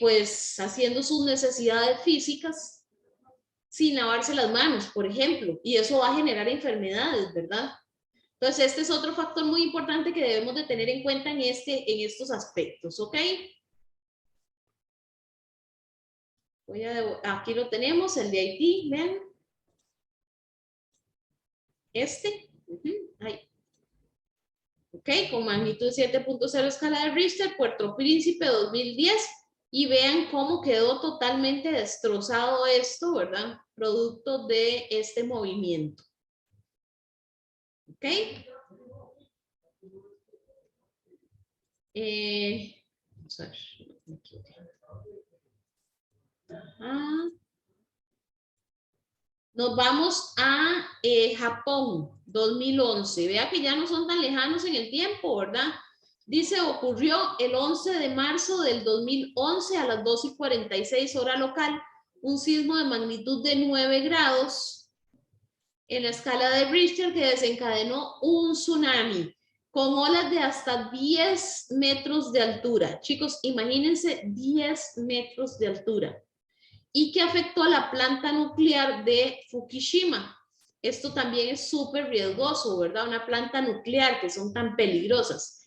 pues haciendo sus necesidades físicas sin lavarse las manos, por ejemplo? Y eso va a generar enfermedades, ¿verdad? Entonces, este es otro factor muy importante que debemos de tener en cuenta en estos aspectos, ¿ok? Aquí lo tenemos, el de Haití, vean. Ahí. Ok, con magnitud 7.0 escala de Richter, Puerto Príncipe 2010, y vean cómo quedó totalmente destrozado esto, ¿verdad? Producto de este movimiento. Ok. Vamos a ver. Nos vamos a Japón, 2011. Vea que ya no son tan lejanos en el tiempo, ¿verdad? Dice, ocurrió el 11 de marzo del 2011 a las 2:46 hora local, un sismo de magnitud de 9 grados en la escala de Richter que desencadenó un tsunami con olas de hasta 10 metros de altura. Chicos, imagínense 10 metros de altura. Y que afectó a la planta nuclear de Fukushima. Esto también es súper riesgoso, ¿verdad? Una planta nuclear que son tan peligrosas.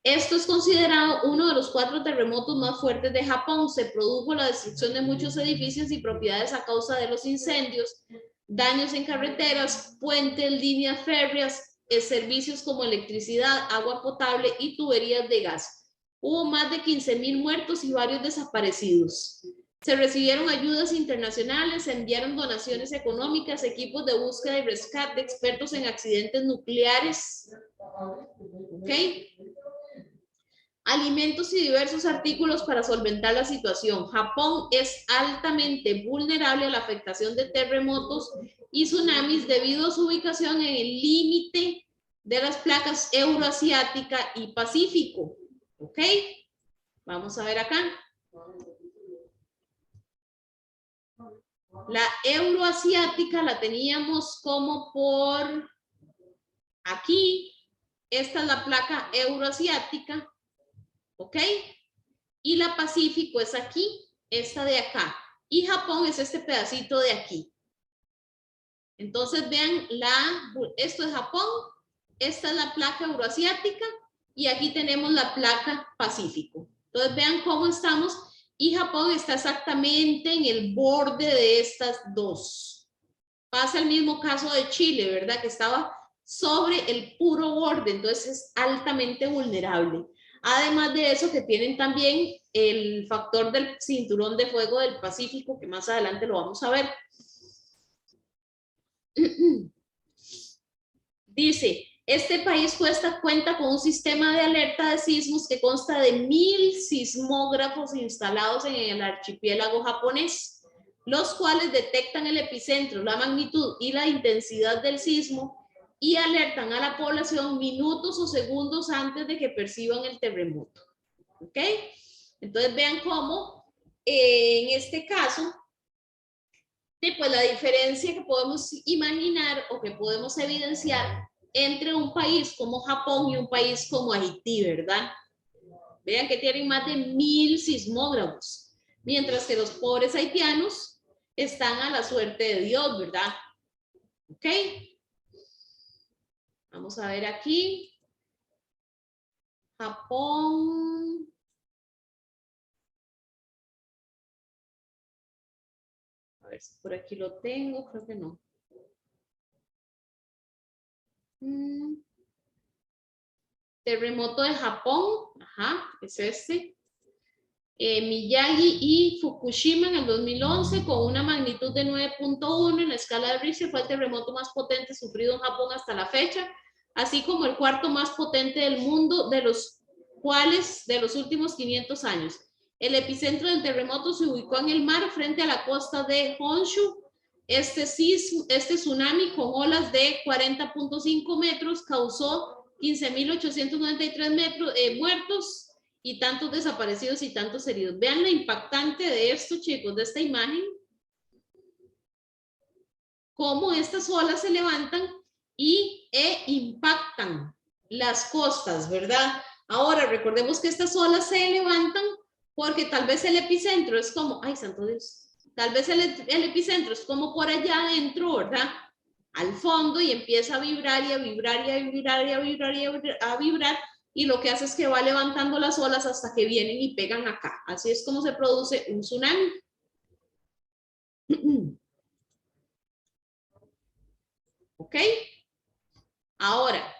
Esto es considerado uno de los 4 terremotos más fuertes de Japón. Se produjo la destrucción de muchos edificios y propiedades a causa de los incendios, daños en carreteras, puentes, líneas férreas, servicios como electricidad, agua potable y tuberías de gas. Hubo más de 15,000 muertos y varios desaparecidos. Se recibieron ayudas internacionales, se enviaron donaciones económicas, equipos de búsqueda y rescate, expertos en accidentes nucleares. ¿Ok? Alimentos y diversos artículos para solventar la situación. Japón es altamente vulnerable a la afectación de terremotos y tsunamis debido a su ubicación en el límite de las placas Euroasiática y Pacífico. ¿Ok? Vamos a ver acá. La euroasiática la teníamos como por aquí. Esta es la placa euroasiática. ¿Ok? Y la Pacífico es aquí, esta de acá. Y Japón es este pedacito de aquí. Entonces vean, esto es Japón, esta es la placa euroasiática y aquí tenemos la placa Pacífico. Entonces vean cómo estamos. Y Japón está exactamente en el borde de estas dos. Pasa el mismo caso de Chile, ¿verdad? Que estaba sobre el puro borde, entonces es altamente vulnerable. Además de eso, que tienen también el factor del cinturón de fuego del Pacífico, que más adelante lo vamos a ver. Dice, este país cuenta con un sistema de alerta de sismos que consta de 1,000 sismógrafos instalados en el archipiélago japonés, los cuales detectan el epicentro, la magnitud y la intensidad del sismo y alertan a la población minutos o segundos antes de que perciban el terremoto. ¿Ok? Entonces vean cómo en este caso, pues la diferencia que podemos imaginar o que podemos evidenciar entre un país como Japón y un país como Haití, ¿verdad? Vean que tienen más de 1000 sismógrafos, mientras que los pobres haitianos están a la suerte de Dios, ¿verdad? ¿Ok? Vamos a ver aquí. Japón. A ver si por aquí lo tengo, creo que no. Terremoto de Japón, ajá, es este. Miyagi y Fukushima en el 2011 con una magnitud de 9.1 en la escala de Richter fue el terremoto más potente sufrido en Japón hasta la fecha, así como el cuarto más potente del mundo, de los cuales de los últimos 500 años. El epicentro del terremoto se ubicó en el mar frente a la costa de Honshu. Este tsunami con olas de 40.5 metros causó 15.893 muertos y tantos desaparecidos y tantos heridos. Vean lo impactante de esto, chicos, de esta imagen. Cómo estas olas se levantan e impactan las costas, ¿verdad? Ahora, recordemos que estas olas se levantan porque tal vez el epicentro es como, ay, santo Dios, tal vez el epicentro es como por allá adentro, ¿verdad? Al fondo y empieza a vibrar y a vibrar y a vibrar y a vibrar y a vibrar y lo que hace es que va levantando las olas hasta que vienen y pegan acá. Así es como se produce un tsunami. ¿Ok? Ahora.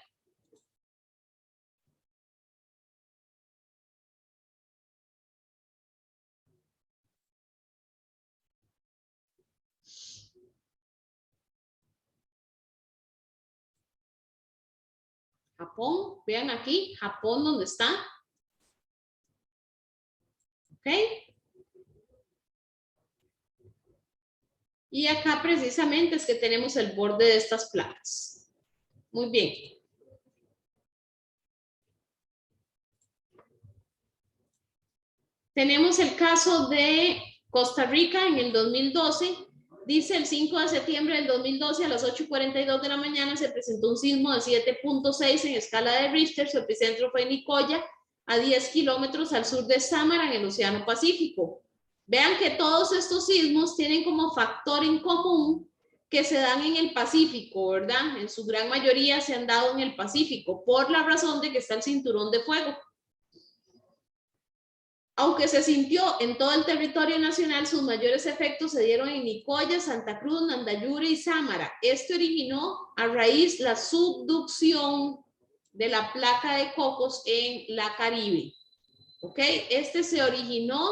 Japón, vean aquí, Japón, ¿dónde está? ¿Ok? Y acá precisamente es que tenemos el borde de estas placas. Muy bien. Tenemos el caso de Costa Rica en el 2012. Dice el 5 de septiembre del 2012 a las 8:42 de la mañana se presentó un sismo de 7.6 en escala de Richter. Su epicentro fue en Nicoya, a 10 kilómetros al sur de Samara, en el Océano Pacífico. Vean que todos estos sismos tienen como factor en común que se dan en el Pacífico, ¿verdad? En su gran mayoría se han dado en el Pacífico, por la razón de que está el cinturón de fuego. Aunque se sintió en todo el territorio nacional, sus mayores efectos se dieron en Nicoya, Santa Cruz, Nandayure y Samara. Esto originó a raíz la subducción de la placa de Cocos en la Caribe. ¿Ok? Este se originó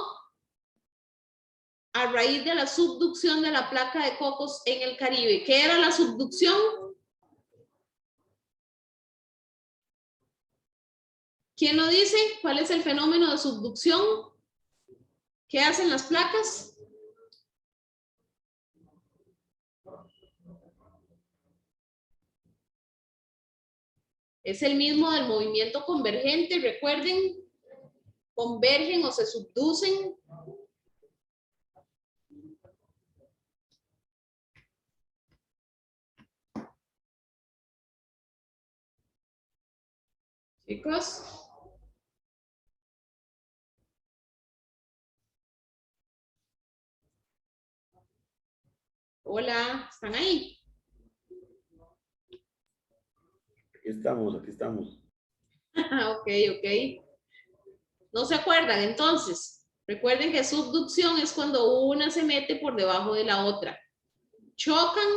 a raíz de la subducción de la placa de Cocos en el Caribe. ¿Qué era la subducción? ¿Quién lo dice? ¿Cuál es el fenómeno de subducción? ¿Qué hacen las placas? Es el mismo del movimiento convergente, recuerden, convergen o se subducen. Chicos. Hola, ¿están ahí? Aquí estamos, aquí estamos. Ok, ok. ¿No se acuerdan? Entonces, recuerden que subducción es cuando una se mete por debajo de la otra. Chocan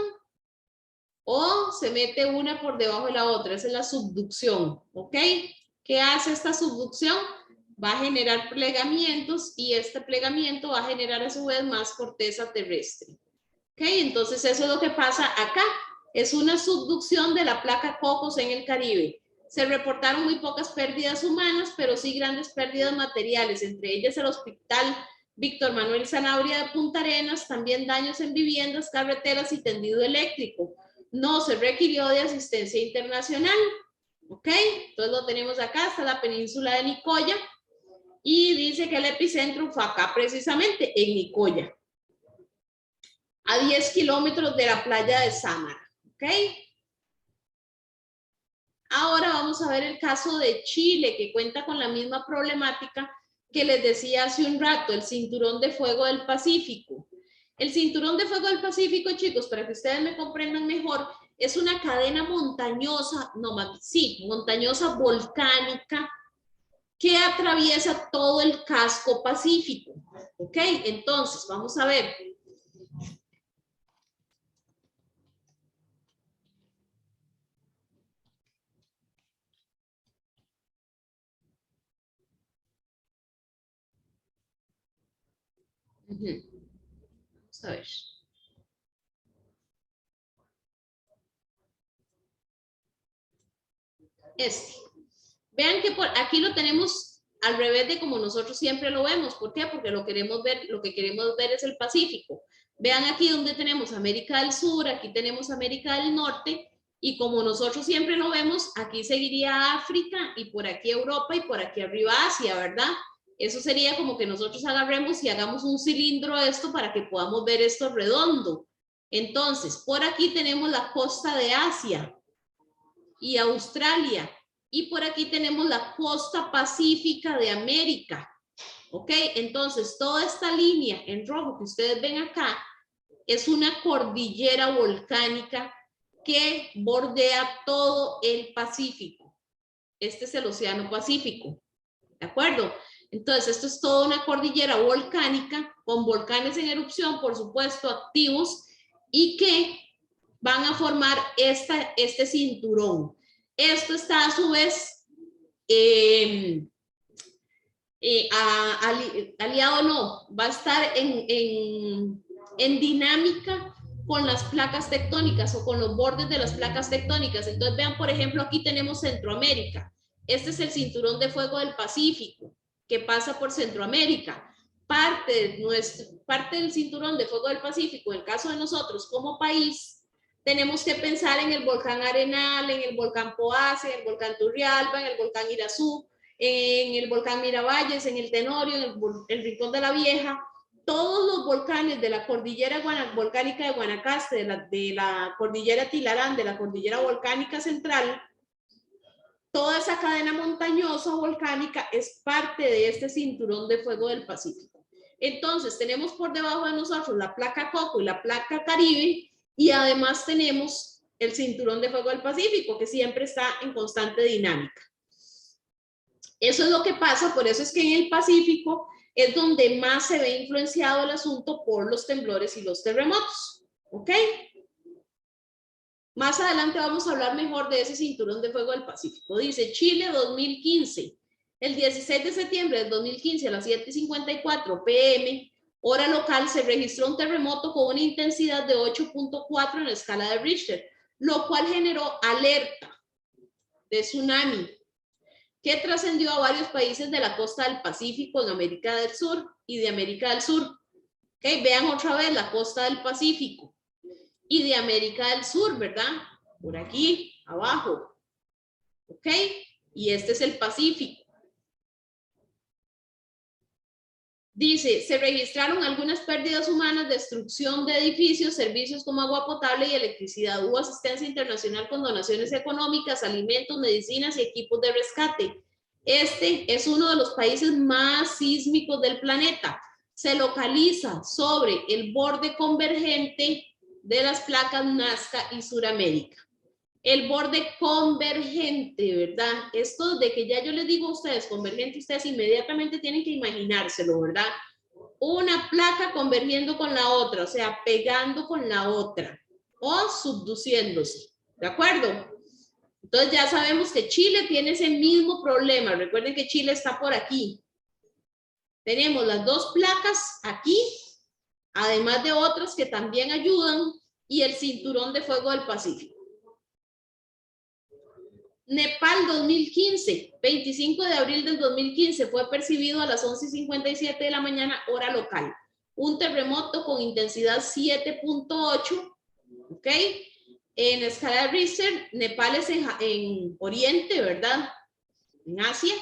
o se mete una por debajo de la otra. Esa es la subducción, ¿ok? ¿Qué hace esta subducción? Va a generar plegamientos y este plegamiento va a generar a su vez más corteza terrestre. ¿Ok? Entonces eso es lo que pasa acá. Es una subducción de la placa Cocos en el Caribe. Se reportaron muy pocas pérdidas humanas, pero sí grandes pérdidas materiales, entre ellas el Hospital Víctor Manuel Zanabria de Punta Arenas, también daños en viviendas, carreteras y tendido eléctrico. no se requirió de asistencia internacional. ¿Ok? Entonces lo tenemos acá, está la península de Nicoya. Y dice que el epicentro fue acá precisamente, en Nicoya. A 10 kilómetros de la playa de Sámara. ¿Ok? Ahora vamos a ver el caso de Chile, que cuenta con la misma problemática que les decía hace un rato, el cinturón de fuego del Pacífico. El cinturón de fuego del Pacífico, chicos, para que ustedes me comprendan mejor, es una cadena montañosa, montañosa volcánica que atraviesa todo el casco pacífico. ¿Ok? Entonces, vamos a ver. Vamos a ver. Vean que por aquí lo tenemos al revés de como nosotros siempre lo vemos. ¿Por qué? Porque lo que queremos ver es el Pacífico. Vean aquí donde tenemos América del Sur, aquí tenemos América del Norte, y como nosotros siempre lo vemos, aquí seguiría África, y por aquí Europa, y por aquí arriba Asia, ¿verdad? Eso sería como que nosotros agarremos y hagamos un cilindro a esto para que podamos ver esto redondo. Entonces, por aquí tenemos la costa de Asia y Australia, y por aquí tenemos la costa pacífica de América. ¿Ok? Entonces, toda esta línea en rojo que ustedes ven acá es una cordillera volcánica que bordea todo el Pacífico. Este es el Océano Pacífico. ¿De acuerdo? Entonces, esto es toda una cordillera volcánica con volcanes en erupción, por supuesto, activos, y que van a formar este cinturón. Esto está a su vez aliado, no, va a estar en dinámica con las placas tectónicas o con los bordes de las placas tectónicas. Entonces vean, por ejemplo, aquí tenemos Centroamérica. Este es el cinturón de fuego del Pacífico que pasa por Centroamérica. Parte del cinturón de fuego del Pacífico, en el caso de nosotros como país, tenemos que pensar en el volcán Arenal, en el volcán Poás, en el volcán Turrialba, en el volcán Irazú, en el volcán Miravalles, en el Tenorio, en el Rincón de la Vieja. Todos los volcanes de la cordillera volcánica de Guanacaste, de la cordillera Tilarán, de la cordillera volcánica central, toda esa cadena montañosa volcánica es parte de este cinturón de fuego del Pacífico. Entonces tenemos por debajo de nosotros la placa Coco y la placa Caribe, y además tenemos el cinturón de fuego del Pacífico, que siempre está en constante dinámica. Eso es lo que pasa, por eso es que en el Pacífico es donde más se ve influenciado el asunto por los temblores y los terremotos. ¿Ok? Más adelante vamos a hablar mejor de ese cinturón de fuego del Pacífico. Dice Chile 2015. El 16 de septiembre del 2015 a las 7:54 p.m. hora local se registró un terremoto con una intensidad de 8.4 en la escala de Richter, lo cual generó alerta de tsunami que trascendió a varios países de la costa del Pacífico en América del Sur y de América del Sur. Okay, vean otra vez la costa del Pacífico y de América del Sur, ¿verdad? Por aquí, abajo. ¿Ok? Y este es el Pacífico. Dice, se registraron algunas pérdidas humanas, destrucción de edificios, servicios como agua potable y electricidad. Hubo asistencia internacional con donaciones económicas, alimentos, medicinas y equipos de rescate. Este es uno de los países más sísmicos del planeta. Se localiza sobre el borde convergente de las placas Nazca y Suramérica. El borde convergente, ¿verdad? Esto de que ya yo les digo a ustedes convergente, ustedes inmediatamente tienen que imaginárselo, ¿verdad? Una placa convergiendo con la otra, o sea, pegando con la otra o subduciéndose, ¿de acuerdo? Entonces ya sabemos que Chile tiene ese mismo problema. Recuerden que Chile está por aquí. Tenemos las dos placas aquí, además de otras que también ayudan, y el cinturón de fuego del Pacífico. Nepal 2015, 25 de abril del 2015, fue percibido a las 11:57 de la mañana, hora local. Un terremoto con intensidad 7.8, ¿ok? En escala de Richter, Nepal es en Oriente, ¿verdad? En Asia.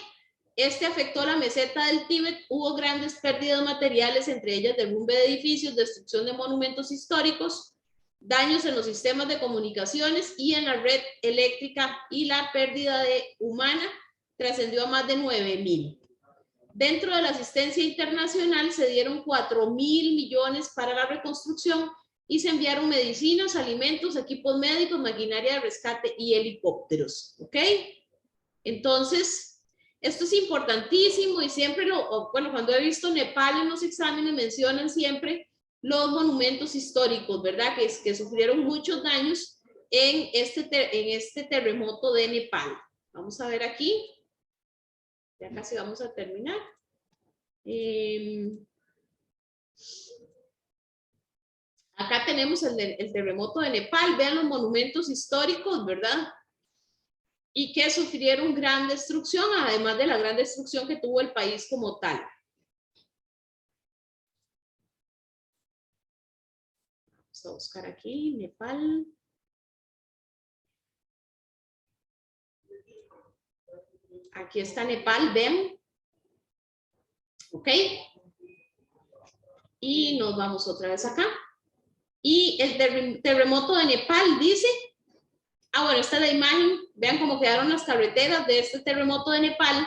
Este afectó la meseta del Tíbet, hubo grandes pérdidas materiales, entre ellas derrumbe de edificios, destrucción de monumentos históricos, daños en los sistemas de comunicaciones y en la red eléctrica, y la pérdida humana trascendió a más de 9.000. Dentro de la asistencia internacional se dieron 4.000 millones para la reconstrucción y se enviaron medicinas, alimentos, equipos médicos, maquinaria de rescate y helicópteros. ¿Ok? Entonces, esto es importantísimo y siempre bueno, cuando he visto Nepal en los exámenes mencionan siempre los monumentos históricos, ¿verdad? Que sufrieron muchos daños en este terremoto de Nepal. Vamos a ver aquí. Ya casi vamos a terminar. Acá tenemos el terremoto de Nepal. Vean los monumentos históricos, ¿verdad? Y que sufrieron gran destrucción, además de la gran destrucción que tuvo el país como tal. Vamos a buscar aquí, Nepal. Aquí está Nepal, ven. Ok. Y nos vamos otra vez acá. Y el terremoto de Nepal dice... bueno, esta es la imagen, vean cómo quedaron las carreteras de este terremoto de Nepal,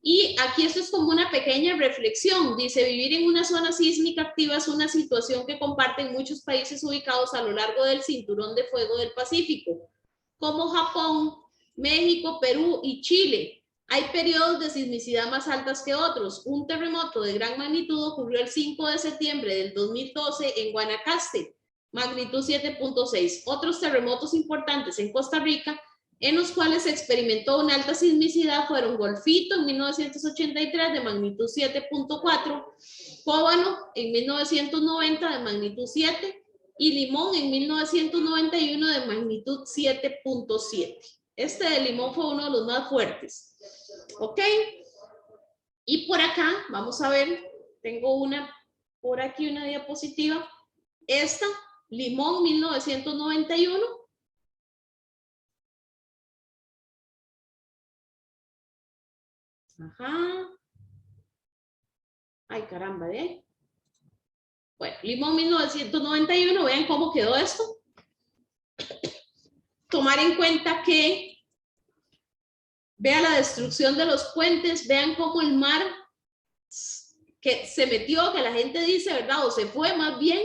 y aquí esto es como una pequeña reflexión, dice, vivir en una zona sísmica activa es una situación que comparten muchos países ubicados a lo largo del cinturón de fuego del Pacífico, como Japón, México, Perú y Chile. Hay periodos de sismicidad más altas que otros. Un terremoto de gran magnitud ocurrió el 5 de septiembre del 2012 en Guanacaste, magnitud 7.6. Otros terremotos importantes en Costa Rica, en los cuales se experimentó una alta sismicidad, fueron Golfito en 1983 de magnitud 7.4, Cóbano en 1990 de magnitud 7 y Limón en 1991 de magnitud 7.7. Este de Limón fue uno de los más fuertes. ¿Ok? Y por acá, vamos a ver, tengo por aquí una diapositiva. Esta, Limón 1991. Ajá. Ay, caramba, ¿eh? Bueno, Limón 1991, vean cómo quedó esto. Tomar en cuenta que, vean la destrucción de los puentes, vean cómo el mar que se metió, que la gente dice, ¿verdad? O se fue más bien.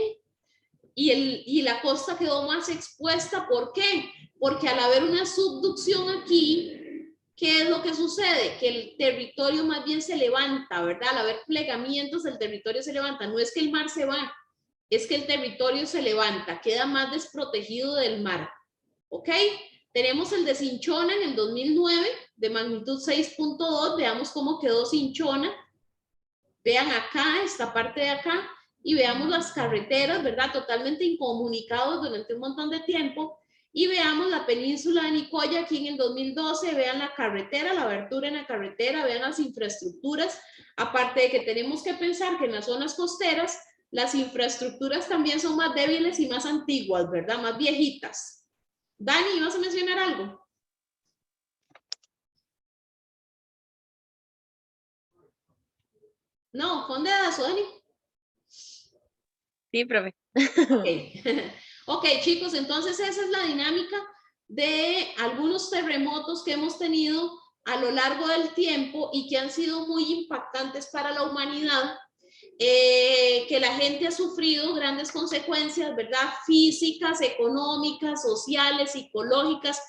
Y la costa quedó más expuesta. ¿Por qué? Porque al haber una subducción aquí, ¿qué es lo que sucede? Que el territorio más bien se levanta, ¿verdad? Al haber plegamientos, el territorio se levanta. No es que el mar se va, es que el territorio se levanta, queda más desprotegido del mar. ¿Ok? Tenemos el de Cinchona en el 2009, de magnitud 6.2. Veamos cómo quedó Cinchona. Vean acá, esta parte de acá. Y veamos las carreteras, ¿verdad? Totalmente incomunicados durante un montón de tiempo. Y veamos la península de Nicoya aquí en el 2012. Vean la carretera, la abertura en la carretera, vean las infraestructuras. Aparte de que tenemos que pensar que en las zonas costeras, las infraestructuras también son más débiles y más antiguas, ¿verdad? Más viejitas. Dani, ¿vas a mencionar algo? No, con dedazo, Dani. Sí, profe. Okay. Ok, chicos, entonces esa es la dinámica de algunos terremotos que hemos tenido a lo largo del tiempo y que han sido muy impactantes para la humanidad, que la gente ha sufrido grandes consecuencias, ¿verdad? Físicas, económicas, sociales, psicológicas,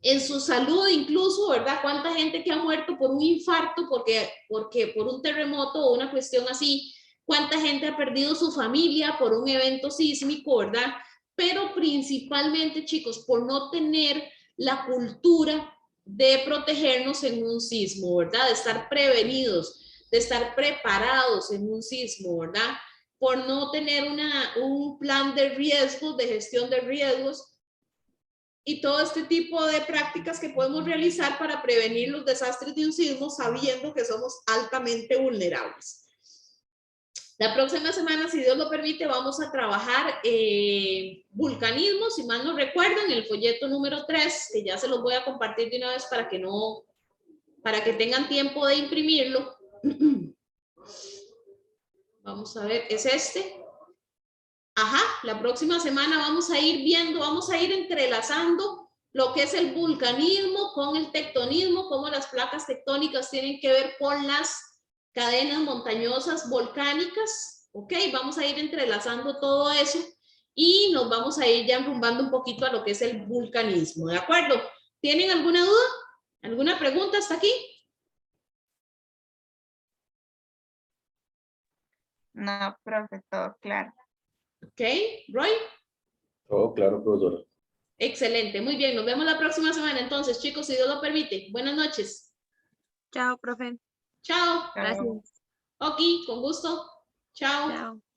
en su salud incluso, ¿verdad? Cuánta gente que ha muerto por un infarto, porque por un terremoto o una cuestión así. Cuánta gente ha perdido su familia por un evento sísmico, ¿verdad? Pero principalmente, chicos, por no tener la cultura de protegernos en un sismo, ¿verdad? De estar prevenidos, de estar preparados en un sismo, ¿verdad? Por no tener un plan de riesgos, de gestión de riesgos y todo este tipo de prácticas que podemos realizar para prevenir los desastres de un sismo sabiendo que somos altamente vulnerables. La próxima semana, si Dios lo permite, vamos a trabajar vulcanismo, si mal no recuerdo, en el folleto número 3, que ya se los voy a compartir de una vez para que tengan tiempo de imprimirlo. Vamos a ver, es este. Ajá, la próxima semana vamos a ir viendo, vamos a ir entrelazando lo que es el vulcanismo con el tectonismo, cómo las placas tectónicas tienen que ver con las cadenas montañosas volcánicas, ¿ok? Vamos a ir entrelazando todo eso y nos vamos a ir ya enrumbando un poquito a lo que es el vulcanismo, ¿de acuerdo? ¿Tienen alguna duda? ¿Alguna pregunta hasta aquí? No, profe, todo claro. ¿Ok? Roy. Todo claro, profesora. Excelente, muy bien. Nos vemos la próxima semana entonces, chicos, si Dios lo permite. Buenas noches. Chao, profe. Chao. Gracias. Ok, con gusto. Chao. Chao.